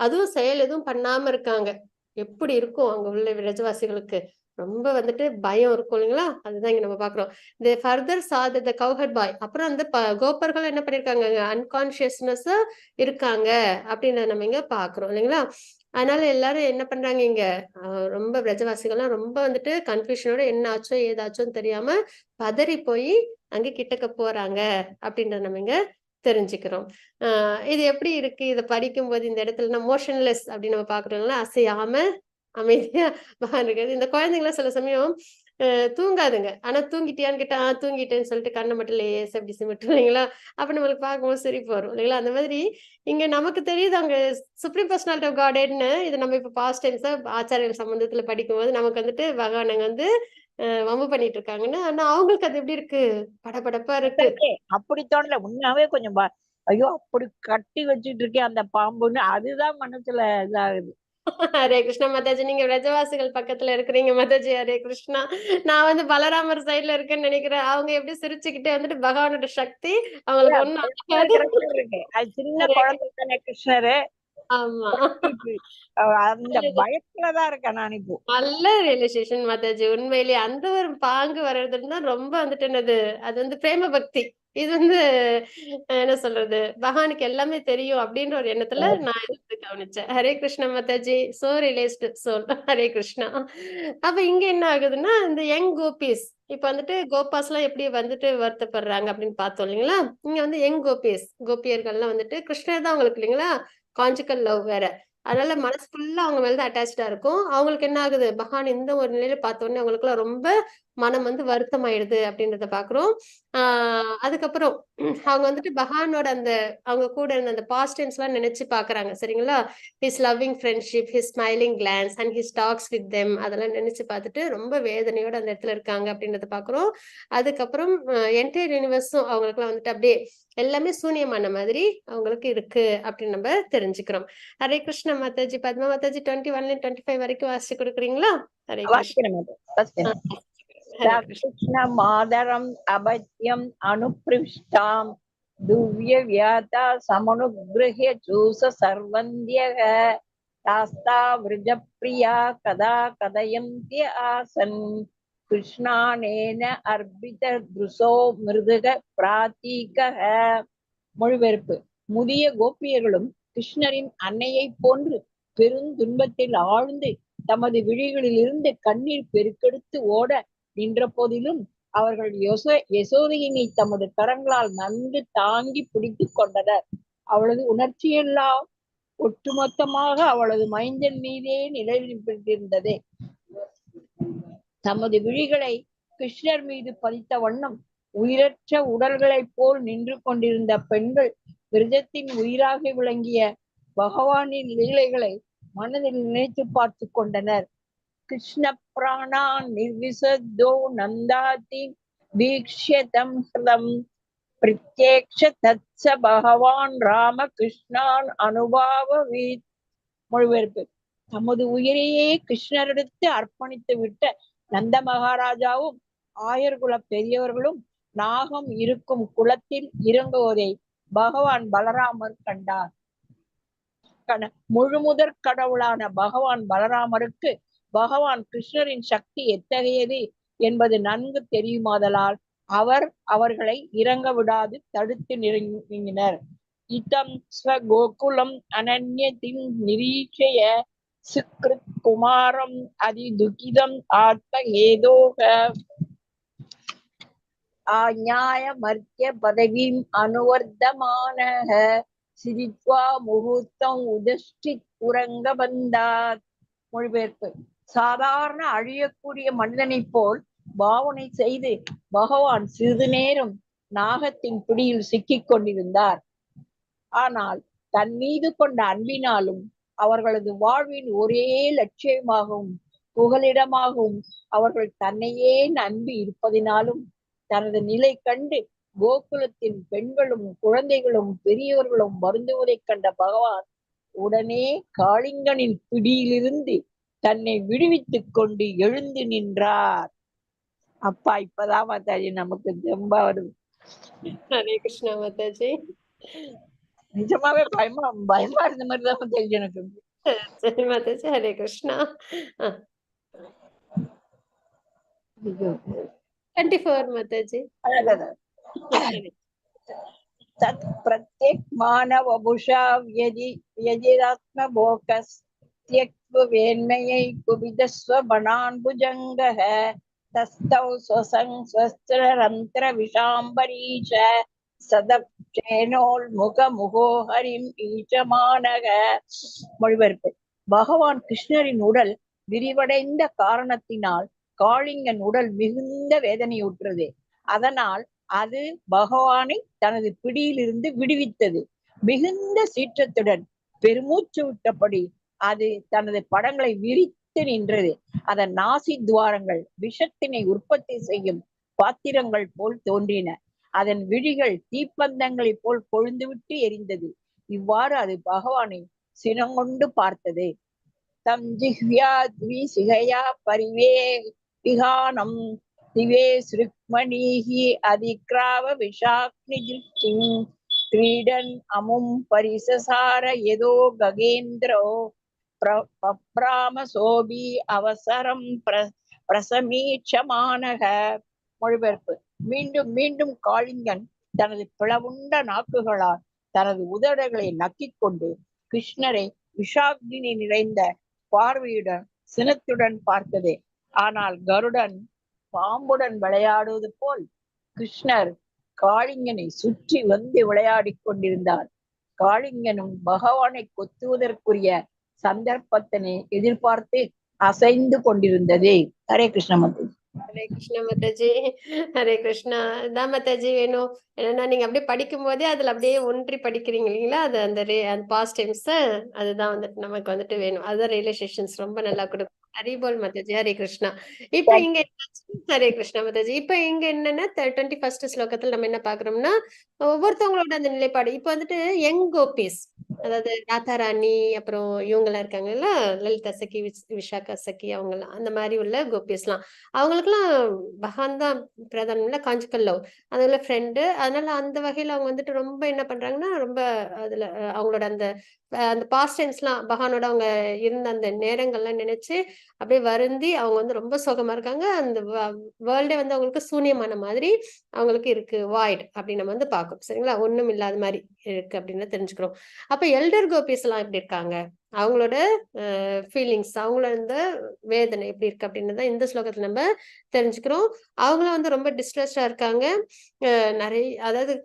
அதுவும் செயல் எதுவும் பண்ணாம இருக்காங்க. எப்படி இருக்கும் அங்க உள்ள விரஜவாசிகளுக்கு? ரொம்ப வந்துட்டு பயம் இருக்கும் இல்லைங்களா? அதுதான் இங்க நம்ம பாக்குறோம். they further saw that the cowherd boy அப்புறம் அந்த கோபர்கள் என்ன பண்ணிருக்காங்க? அன்கான்சியஸ்னஸ் இருக்காங்க அப்படின்றத நம்ம இங்க பாக்குறோம் இல்லைங்களா? அதனால எல்லாரும் என்ன பண்றாங்க இங்க? ரொம்ப பிரஜவாசிகள்லாம் ரொம்ப வந்துட்டு கன்ஃபியூஷனோட என்ன ஆச்சோ ஏதாச்சோன்னு தெரியாம பதறி போய் அங்க கிட்டக்க போறாங்க அப்படின்றத நம்ம இங்க தெரிஞ்சுக்கிறோம். இது எப்படி இருக்கு? இதை படிக்கும்போது இந்த இடத்துல மோஷன்லெஸ் அப்படின்னு நம்ம பாக்குறோம்ல, அசையாம அமைதியா இருக்கிறது. இந்த குழந்தைங்களாம் சில சமயம் தூங்காதுங்க. ஆனா தூங்கிட்டியான்னு கேட்டா தூங்கிட்டேன்னு சொல்லிட்டு கண்ணை மட்டும் லேசா அப்படி சிமிட்டும் இல்லைங்களா? அப்ப நம்மளுக்கு பார்க்கும்போது சிரிப்பு வரும் இல்லைங்களா? அந்த மாதிரி இங்க நமக்கு தெரியுது அங்க சுப்ரீம் பர்சனாலிட்டி ஆஃப் காடேட்னு இது நம்ம இப்ப பாஸ்ட் டென்ஸா ஆச்சாரியர்கள் சம்பந்தத்துல படிக்கும்போது நமக்கு வந்துட்டு பகவான் அங்க வந்து வம்பு பண்ணிட்டு இருக்காங்கன்னு. ஆனா அவங்களுக்கு அது எப்படி இருக்கு? படபடப்பா இருக்கு. அப்படி தோணல. உண்மையாவே கொஞ்சம் ஐயோ அப்படி கட்டி வச்சுட்டு இருக்கேன் அந்த பாம்புன்னு, அதுதான் மனசுல இதாகுது. ஹரே கிருஷ்ணா மாதாஜி. நீங்க விரஜவாசிகள் பக்கத்துல இருக்கிறீங்க மாதாஜி. ஹரே கிருஷ்ணா. நான் வந்து பலராமர் சைட்ல இருக்கேன்னு நினைக்கிறேன். அவங்க எப்படி சிரிச்சுக்கிட்டே வந்துட்டு பகவானோட சக்தி அவங்களுக்கு ஒண்ணும் இருக்கு. அது சின்ன குழந்தை தானே கிருஷ்ணரு. ஆமா. அந்த பயத்துலதான் இருக்கேன் நான் இப்போ. நல்ல ரியலைசேஷன் மாதாஜி. உண்மையிலேயே அந்த ஒரு பாங்கு வர்றதுன்னா ரொம்ப வந்துட்டு என்னது, அது வந்து பிரேம பக்தி. இது வந்து என்ன சொல்றது? பகவானுக்கு எல்லாமே தெரியும் அப்படின்ற ஒரு எண்ணத்துல நான் இதை வந்து கவனிச்சேன். Hare Krishna Mataji. So realised soul. Hare Krishna. அப்ப இங்க என்ன ஆகுதுன்னா இந்த யங் கோபிஸ் இப்ப வந்துட்டு கோபாஸ் எல்லாம் எப்படி வந்துட்டு வருத்தப்படுறாங்க அப்படின்னு பார்த்தோம் இல்லைங்களா? இங்க வந்து யங் கோபிஸ் கோபியர்கள்லாம் வந்துட்டு கிருஷ்ணர் தான் அவங்களுக்கு இல்லைங்களா? கான்ஜுகல் லவ் வேற. அதனால மனசு ஃபுல்லா அவங்க மேலதான் அட்டாச்சா இருக்கும். அவங்களுக்கு என்ன ஆகுது? பகவான் இந்த ஒரு நிலையில பார்த்த உடனே அவங்களுக்கு எல்லாம் ரொம்ப மனம் வந்து வருத்தம் ஆயிடுது அப்படின்றத பாக்குறோம். அதுக்கப்புறம் அவங்க வந்துட்டு பகவானோட அந்த அவங்க கூட இருந்த அந்த பாஸ்ட் டென்ஸ் எல்லாம் நினைச்சு பாக்குறாங்க. சரிங்களா? His loving friendship, his smiling glance and his talks with them அதெல்லாம் நினைச்சு பார்த்துட்டு ரொம்ப வேதனையோட அந்த இடத்துல இருக்காங்க அப்படின்றத பாக்குறோம். அதுக்கப்புறம் என்டையர் யூனிவர்ஸும் அவங்களுக்கு எல்லாம் வந்துட்டு அப்படியே எல்லாமே சூன்யமான மாதிரி அவங்களுக்கு இருக்கு அப்படின்னு நம்ம தெரிஞ்சுக்கிறோம். ஹரே கிருஷ்ண மாதாஜி. பத்மா மாதாஜி 21 25 வரைக்கும் வாசிச்சு கொடுக்குறீங்களா? ஹரே கிருஷ்ண. கிருஷ்ண மாதரம் அபத்யம் அனுப்ரிஷ்டாம் துவ்ய வியாதா சமனுக்ருஹ்ய சூச சர்வந்தியக தாஸ்தா விருஜப்ரியா கதா கதயந்தி ஆசன் கிருஷ்ணானேன அர்பித துருசோ மிருதுக பிராதீகஹ. மொழிபெயர்ப்பு. முதிய கோபியர்களும் கிருஷ்ணரின் அன்னையை போன்று பெருந்துன்பத்தில் ஆழ்ந்து தமது விழிகளிலிருந்து கண்ணீர் பெருக்கெடுத்து ஓட நின்ற போதிலும் அவர்கள் யசோதையினை தமது கரங்களால் நன்கு தாங்கி பிடித்து கொண்டனர். அவளது உணர்ச்சியெல்லாம் ஒட்டுமொத்தமாக அவளது மைந்தன் மீதே நிலைநிறுத்தியிருந்தது. தமது விழிகளை கிருஷ்ணர் மீது பதித்த வண்ணம் உயிரற்ற உடல்களைப் போல் நின்று கொண்டிருந்த பெண்கள் விரதத்தின் உயிராக விளங்கிய பகவானின் லீலைகளை மனதில் நினைத்து பார்த்து கொண்டனர். கிருஷ்ண பிராணா நிர்விசதோ நந்தாதி வீக்ஷ்யதம் ஹிருதம் பிரத்யக்ஷ தத்ச பகவான் ராம கிருஷ்ணான் அனுபாவவீத். மொழிபெயர்ப்பு: தமது உயிரையே கிருஷ்ணரிடத்து அர்ப்பணித்து விட்ட நந்த மகாராஜாவும் ஆயர்குல பெரியவர்களும் நாகம் இருக்கும் குளத்தில் இறங்குவதை பகவான் பலராமர் கண்டார். முழுமுதற் கடவுளான பகவான் பலராமருக்கு பகவான் கிருஷ்ணரின் சக்தி எத்தகையது என்பது நன்கு தெரியுமாதலால் அவர்களை இறங்க விடாது தடுத்து நிறுத்தினர். இதம் ஸ்வ கோகுலம் அனன்யதிம் நிரீட்சய சுக்ருத் குமாரம் அதிதுகிதம் ஆத்மஹேதோக ஆஞாய மர்த்திய பதவீம் அனுவர்தமானஹ சிரித்வா முகூர்த்தம் உதஷ்டித் உறங்க வந்தார். மொழிபெயர்ப்பு: சாதாரண அழியக்கூடிய மனிதனைப் போல் பாவனை செய்து பகவான் சிறிது நேரம் நாகத்தின் பிடியில் சிக்கிக் கொண்டிருந்தார். ஆனால் தன் மீது கொண்ட அன்பினாலும் அவர்களது வாழ்வின் ஒரே லட்சியமாகவும் புகலிடமாகவும் அவர்கள் தன்னையே நம்பி இருப்பதினாலும் தனது நிலை கண்டு கோகுலத்தின் பெண்களும் குழந்தைகளும் பெரியவர்களும் வருந்துவதைக் கண்ட பகவான் உடனே காளிங்கனின் பிடியிலிருந்து தன்னை விடுவித்துக் கொண்டு எழுந்து நின்றார். அப்பா, இப்பதான் மாதாஜி நமக்கு தெம்பா வருது. ஹரே கிருஷ்ணா மாதாஜி. நிஜமாவே பயமா இருந்த மாதிரிதான் தெரிஞ்சு எனக்கு. சரி மாதாஜி, ஹரே கிருஷ்ணா. 24 மாதாஜி. தத் பிரத்யக் மானவபுஷா வ்யஜிராத்ம போகஸ் தியக்த்வ வேண்மையை குபிதஸ்வ பனான் புஜங்கஹ தஸ்தௌ ஸ்வசங் ஸ்வஸ்திரரந்திர விஷாம்பரீஷ சதப்சேனோல் முக முகோ ஹரிம் ஈச்சமானக. மொழிபெயர்ப்பு: பகவான் கிருஷ்ணரின் உடல் விரிவடைந்த காரணத்தினால் காளிங்கன் உடல் மிகுந்த வேதனையுற்றது. அதனால் அது பகவானை தனது பிடியிலிருந்து விடுவித்தது. மிகுந்த சீற்றத்துடன் பெருமூச்சு விட்டபடி அது தனது படங்களை விரித்து நின்றது. அதன் நாசி துவாரங்கள் விஷத்தினை உற்பத்தி செய்யும் பாத்திரங்கள் போல் தோன்றின. அதன் விழிகள் தீப்பந்தங்களைப் போல் கொழுந்துவிட்டு எரிந்தது. இவ்வாறு அது பகவானை சினங்கொண்டு பார்த்தது. தம் ஜிஹ்வ்யா த்விசிகயா பரிவேகானம் திவே ஸ்ருக்மணீஹி அதிக்ராவ விஷாக்னி திருஷ்டிம் கிரீடன் அமும் பரிசசார யதோ ககேந்திரோ பப்ராம சோபி அவசரம் பிரசமீட்சமானக. மொழிபெயர்ப்பு: மீண்டும் மீண்டும் காளிங்கன் தனது பிளவுண்ட நாக்குகளால் தனது உதடுகளை நக்கிக் கொண்டு கிருஷ்ணரை விஷாக்னி நிறைந்த பார்வையுடன் சினத்துடன் பார்த்தது. ஆனால் கருடன் பாம்புடன் விளையாடுவது போல் கிருஷ்ணர் காளிங்கனை சுற்றி வந்து விளையாடிக் கொண்டிருந்தார். காளிங்கனும் பகவானை கொத்துவதற்குரிய சந்தர்ப்பத்தினை எதிர்பார்த்து அசைந்து கொண்டிருந்தது. ஹரே கிருஷ்ண மாதாஜி. ஹரே கிருஷ்ணா மாதாஜி. ஹரே கிருஷ்ணா. அதான் மாதாஜி வேணும். என்னன்னா நீங்க அப்படியே படிக்கும் போதே அதுல அப்படியே ஒன்றி படிக்கிறீங்க இல்லைங்களா? அது அந்த பாஸ்ட் டைம்ஸ் அதுதான் வந்துட்டு நமக்கு வந்துட்டு வேணும். அதுதான் ரியலைசேஷன்ஸ் ரொம்ப நல்லா கொடுக்கும். ஹரிபோல் மாதாஜி. ஹரே கிருஷ்ணா. இப்ப இங்க ஹரே கிருஷ்ணா மாதாஜி. இப்ப இங்க என்னன்னா 21st ஸ்லோகத்துல நம்ம என்ன பாக்குறோம்னா ஒவ்வொருத்தவங்களோட அந்த நிலைப்பாடு. இப்ப வந்துட்டு யங் கோபிஸ், அதாவது ராதா ராணி, அப்புறம் இவங்கெல்லாம் இருக்காங்கல்ல, லலிதா சகி, விஷாகா சகி, அவங்கெல்லாம் அந்த மாதிரி உள்ள கோபிஸ்லாம் அவங்களுக்குலாம் பகவான் தான் பிரதானம் இல்ல, காஞ்சிக்கல் லவ் அதுல ஃப்ரெண்டு. அதனால அந்த வகையில அவங்க வந்துட்டு ரொம்ப என்ன பண்றாங்கன்னா ரொம்ப அதுல அவங்களோட அந்த அந்த பாஸ்ட் டைம்ஸ்லாம் பகவானோட அவங்க இருந்த அந்த நேரங்கள்லாம் நினைச்சு அப்படியே வருந்தி அவங்க வந்து ரொம்ப சோகமா இருக்காங்க. அந்த வேர்ல்டே வந்து அவங்களுக்கு சூன்யமான மாதிரி அவங்களுக்கு இருக்கு, வாய்ட் அப்படின்னு நம்ம வந்து பார்க்கணும். சரிங்களா? ஒண்ணும் இல்லாத மாதிரி இருக்கு அப்படின்னு தெரிஞ்சுக்கிறோம். அப்ப எல்டர் கோபிஸ் எல்லாம் எப்படி இருக்காங்க அவங்களோட ஃபீலிங்ஸ், அவங்களோட இந்த வேதனை எப்படி இருக்கு அப்படின்னு தான் இந்த ஸ்லோகத்துல நம்ம தெரிஞ்சுக்கிறோம். அவங்களும் வந்து ரொம்ப டிஸ்ட்ரெஸ்டா இருக்காங்க. நிறைய அதாவது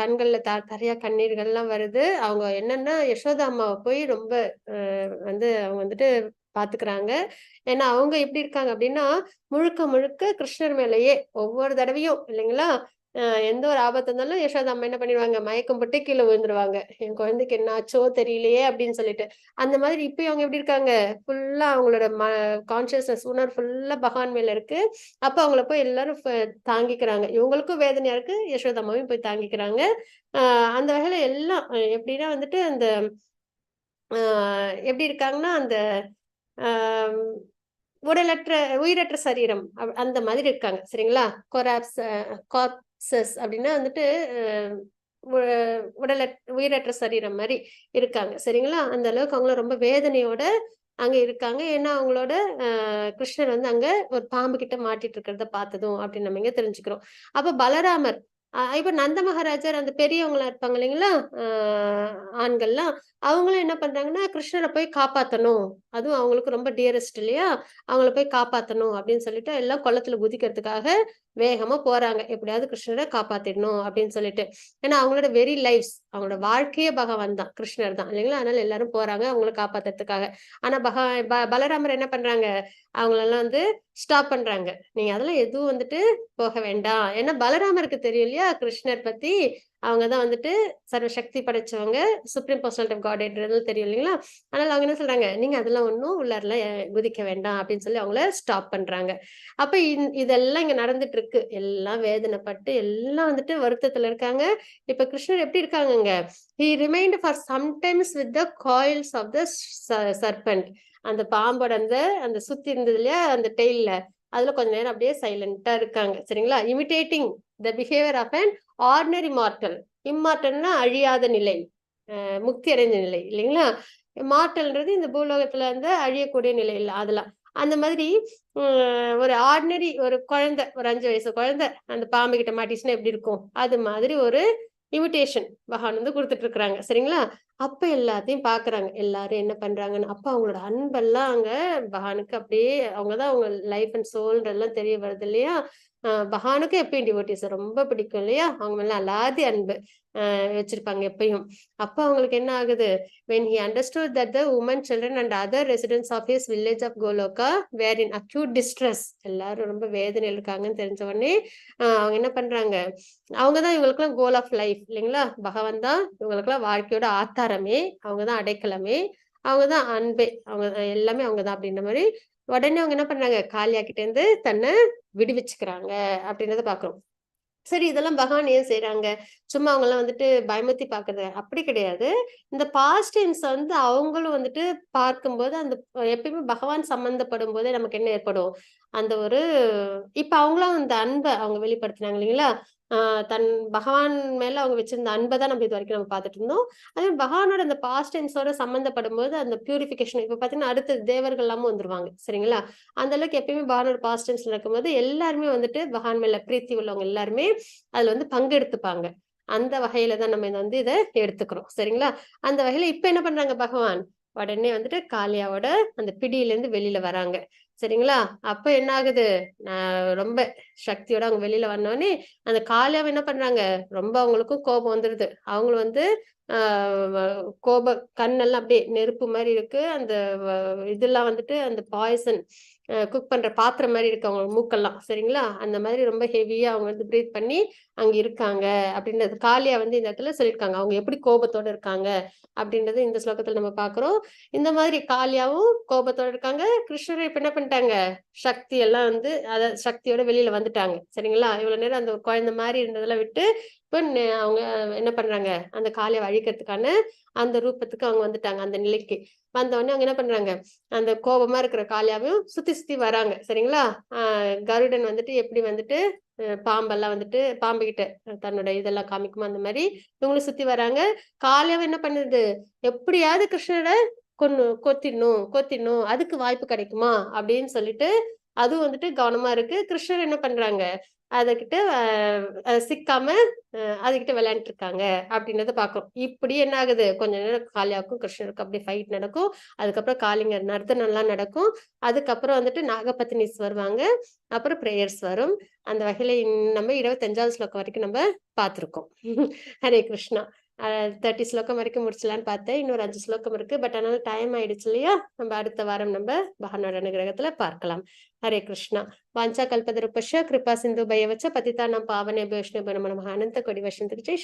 கண்கள்ல நிறைய கண்ணீர்கள்லாம் வருது. அவங்க என்னன்னா யசோதா அம்மாவை போய் ரொம்ப வந்து அவங்க வந்துட்டு பாத்துக்கிறாங்க. ஏன்னா அவங்க எப்படி இருக்காங்க அப்படின்னா முழுக்க முழுக்க கிருஷ்ணர் மேலேயே ஒவ்வொரு தடவையும் இல்லைங்களா, எந்த ஒரு ஆபத்து இருந்தாலும் யசோதா அம்மா என்ன பண்ணிடுவாங்க, மயக்கம் போட்டு கீழே விழுந்துருவாங்க. என் குழந்தைக்கு என்ன ஆச்சோ தெரியலையே அப்படின்னு சொல்லிட்டு. அந்த மாதிரி இப்பயும் அவங்க எப்படி இருக்காங்க, ஃபுல்லா அவங்களோட கான்சியஸ்னஸ் உணர்வு ஃபுல்லா பகவான் மேல இருக்கு. அப்ப அவங்கள போய் எல்லாரும் தாங்கிக்கிறாங்க. இவங்களுக்கும் வேதனையா இருக்கு, யசோதா அம்மாவையும் போய் தாங்கிக்கிறாங்க. அந்த வகையில எல்லாம் எப்படின்னா வந்துட்டு அந்த எப்படி இருக்காங்கன்னா அந்த உடலற்ற உயிரற்ற சரீரம் அந்த மாதிரி இருக்காங்க. சரிங்களா, கார்ப்சஸ் அப்படின்னா வந்துட்டு உயிரற்ற சரீரம் மாதிரி இருக்காங்க. சரிங்களா, அந்த அளவுக்கு அவங்களும் ரொம்ப வேதனையோட அங்க இருக்காங்க. ஏன்னா அவங்களோட கிருஷ்ணர் வந்து அங்க ஒரு பாம்பு கிட்ட மாட்டிட்டு இருக்கிறத பார்த்ததும் அப்படின்னு நம்ம இங்க தெரிஞ்சுக்கிறோம். அப்ப பலராமர் இப்ப நந்த மகாராஜர் அந்த பெரியவங்களா இருப்பாங்க இல்லைங்களா, ஆண்கள்லாம் அவங்களும் என்ன பண்றாங்கன்னா கிருஷ்ணரை போய் காப்பாத்தணும், அதுவும் அவங்களுக்கு ரொம்ப டியரஸ்ட் இல்லையா, அவங்கள போய் காப்பாத்தணும் அப்படின்னு சொல்லிட்டு எல்லாம் குளத்துல குதிக்கிறதுக்காக வேகமா போறாங்க. எப்படியாவது கிருஷ்ணரை காப்பாத்திடணும் அப்படின்னு சொல்லிட்டு. ஏன்னா அவங்களோட வெரி லைஃப்ஸ், அவங்களோட வாழ்க்கையே பகவான் தான், கிருஷ்ணர் தான் இல்லைங்களா. அதனால எல்லாரும் போறாங்க அவங்களை காப்பாத்துறதுக்காக. ஆனா பலராமர் என்ன பண்றாங்க, அவங்களெல்லாம் வந்து ஸ்டாப் பண்றாங்க. நீங்க அதெல்லாம் எதுவும் வந்துட்டு போக வேண்டாம். ஏன்னா பலராமருக்கு தெரியும் இல்லையா கிருஷ்ணர் பத்தி, அவங்கதான் வந்துட்டு சர்வ சக்தி படைச்சவங்க, சுப்ரீம் பர்சனாலிட்டி ஆஃப் காட்ன்றது தெரியும் இல்லைங்களா. அதனால அவங்க என்ன சொல்றாங்க, நீங்க அதெல்லாம் ஒண்ணும் உள்ளாரெல்லாம் குதிக்க வேண்டாம் அப்படின்னு சொல்லி அவங்கள ஸ்டாப் பண்றாங்க. அப்ப இதெல்லாம் இங்க நடந்துட்டு இருக்கு. எல்லாம் வேதனைப்பட்டு எல்லாம் வந்துட்டு வருத்தத்துல இருக்காங்க. இப்ப கிருஷ்ணர் எப்படி இருக்காங்க, he remained for sometimes with the coils of the serpent. அந்த பாம்போட அந்த சுத்தி இருந்தது இல்லையா அந்த டெய்ல, அதுல கொஞ்ச நேரம் அப்படியே சைலண்டா இருக்காங்க. சரிங்களா, imitating the behaviour of an ordinary mortal. இம்மார்டல்னா அழியாத நிலை, முக்தி அடைந்த நிலை இல்லைங்களா. மார்டல்ன்றது இந்த பூலோகத்துல வந்து அழியக்கூடிய நிலை இல்லை அதெல்லாம். அந்த மாதிரி ஒரு ஆர்டினரி ஒரு குழந்தை, ஒரு 5 வயசு குழந்தை அந்த பாம்பு கிட்ட மாட்டிச்சுன்னா எப்படி இருக்கும், அது மாதிரி ஒரு இமிடேஷன் பகவான் வந்து கொடுத்துட்டு இருக்கிறாங்க. சரிங்களா, அப்ப எல்லாத்தையும் பாக்குறாங்க. எல்லாரும் என்ன பண்றாங்கன்னு. அப்ப அவங்களோட அன்பெல்லாம் அங்க பகவானுக்கு அப்படியே அவங்கதான் அவங்க லைஃப் அண்ட் சோல்ன்றதெல்லாம் தெரிய வருது இல்லையா. பகவானுக்கு எப்பயும் டிவோட்டிஸ் ரொம்ப பிடிக்கும் இல்லையா, அவங்க மேல அலாதி அன்பு வச்சிருப்பாங்க எப்பயும். அப்ப அவங்களுக்கு என்ன ஆகுது, when he understood that the women, children and other residents of his village of Goloka were in acute distress, எல்லாரும் ரொம்ப வேதனையில் இருக்காங்கன்னு தெரிஞ்ச உடனே அவங்க என்ன பண்றாங்க, அவங்கதான் இவங்களுக்குலாம் கோல் ஆஃப் லைஃப் இல்லைங்களா, பகவான் தான் இவங்களுக்குலாம் வாழ்க்கையோட ஆத்தாரமே, அவங்கதான் அடைக்கலமே, அவங்கதான் அன்பே, அவங்க எல்லாமே அவங்கதான் அப்படின்ற மாதிரி உடனே அவங்க என்ன பண்றாங்க, காளியா கிட்ட இருந்து தன்னை விடுவிச்சுக்கிறாங்க அப்படின்றத பாக்குறோம். சரி, இதெல்லாம் பகவான் ஏன் செய்யறாங்க, சும்மா அவங்க எல்லாம் வந்துட்டு பயமுத்தி பாக்குறது அப்படி கிடையாது. இந்த பாஸ்ட் டைம்ஸ் வந்து அவங்களும் வந்துட்டு பார்க்கும்போது அந்த எப்பயுமே பகவான் சம்பந்தப்படும் போதே நமக்கு என்ன ஏற்படும், அந்த ஒரு இப்ப அவங்களும் அந்த அன்பை அவங்க வெளிப்படுத்தினாங்க இல்லைங்களா. தன் பகவான் மேல அவங்க வச்சிருந்த அன்பை தான் நம்ம இது வரைக்கும் நம்ம பார்த்துட்டு இருந்தோம். அதே பகவானோட அந்த பாஸ்ட் டைம்ஸோட சம்பந்தப்படும் போது அந்த பியூரிபிகேஷன் இப்ப பாத்தீங்கன்னா அடுத்த தேவர்கள் எல்லாமும் வந்துருவாங்க. சரிங்களா, அந்த அளவுக்கு எப்பயுமே பகவானோட பாஸ்ட் டைம்ஸ் நடக்கும்போது எல்லாருமே வந்துட்டு பகவான் மேல பிரீத்தி உள்ளவங்க எல்லாருமே அதுல வந்து பங்கெடுத்துப்பாங்க. அந்த வகையில தான் நம்ம வந்து இதை எடுத்துக்கிறோம். சரிங்களா, அந்த வகையில இப்ப என்ன பண்றாங்க, பகவான் உடனே வந்துட்டு காளியாவோட அந்த பிடியில இருந்து வெளியில வராங்க. சரிங்களா, அப்ப என்ன ஆகுது, ரொம்ப சக்தியோட அவங்க வெளியில வந்தோடனே அந்த காளியாவை என்ன பண்றாங்க, ரொம்ப அவங்களுக்கும் கோபம் வந்துருது. அவங்களும் வந்து கோப கண்ணெல்லாம் அப்படியே நெருப்பு மாதிரி இருக்கு. அந்த இதெல்லாம் வந்துட்டு அந்த பாய்சன் குக் பண்ற பாத்திரம் மாதிரி இருக்கு அவங்க மூக்கெல்லாம். சரிங்களா, அந்த மாதிரி ரொம்ப ஹெவியா அவங்க வந்து பிரீத் பண்ணி அங்க இருக்காங்க அப்படின்றது காளியா வந்து இந்த இடத்துல சொல்லியிருக்காங்க. அவங்க எப்படி கோபத்தோட இருக்காங்க அப்படின்றது இந்த ஸ்லோகத்துல நம்ம பாக்குறோம். இந்த மாதிரி காளியாவும் கோபத்தோட இருக்காங்க. கிருஷ்ணர் இப்ப என்ன பண்ணிட்டாங்க, சக்தி எல்லாம் வந்து அத சக்தியோட வெளியில வந்துட்டாங்க. சரிங்களா, இவ்வளவு நேரம் அந்த குழந்தை மாதிரி இருந்ததெல்லாம் விட்டு இப்ப அவங்க என்ன பண்றாங்க, அந்த காளியை அழிக்கிறதுக்கான அந்த ரூபத்துக்கு அவங்க வந்துட்டாங்க. அந்த நிலைக்கு வந்த உடனே அவங்க என்ன பண்றாங்க, அந்த கோபமா இருக்கிற காளியாவையும் சுத்தி சுத்தி வராங்க. சரிங்களா, கருடன் வந்துட்டு எப்படி வந்துட்டு பாம்பெல்லாம் வந்துட்டு பாம்பு கிட்ட தன்னோட இதெல்லாம் காமிக்குமா அந்த மாதிரி இவங்களும் சுத்தி வராங்க. காளியாவை என்ன பண்ணுது, எப்படியாவது கிருஷ்ணரை கொத்திடணும் அதுக்கு வாய்ப்பு கிடைக்குமா அப்படின்னு சொல்லிட்டு அதுவும் வந்துட்டு கவனமா இருக்கு. கிருஷ்ணர் என்ன பண்றாங்க, அதுகிட்ட சிக்காம அதுகிட்ட விளையாண்டுட்டு இருக்காங்க அப்படின்றத பாக்குறோம். இப்படி என்ன ஆகுது, கொஞ்ச நேரம் காளியாவுக்கும் கிருஷ்ணருக்கும் அப்படியே ஃபைட் நடக்கும். அதுக்கப்புறம் காளிங்க நர்த்தனம் எல்லாம் நடக்கும். அதுக்கப்புறம் வந்துட்டு நாகபத்தினிஸ் வருவாங்க. அப்புறம் பிரேயர்ஸ் வரும். அந்த வகையில நம்ம 25வது ஸ்லோகம் வரைக்கும் நம்ம பார்த்திருக்கோம். ஹரே கிருஷ்ணா. 30 ஸ்லோகம் வரைக்கும் முடிச்சலான்னு பார்த்தேன். இன்னொரு 5 ஸ்லோகம் இருக்கு. பட் அதனால டைம் ஆயிடுச்சு இல்லையா? நம்ம அடுத்த வாரம் நம்ம பகவானோட அனுகிரகத்துல பார்க்கலாம். ஹரே கிருஷ்ணா. வாஞ்சா கல்பதருப்பஸ்ய கிருபா சிந்து பயவச்ச பதிதானாம் பாவனேபயோ வைஷ்ணவேபயோ நமः. அனந்த கோடி வசந்தகிருதே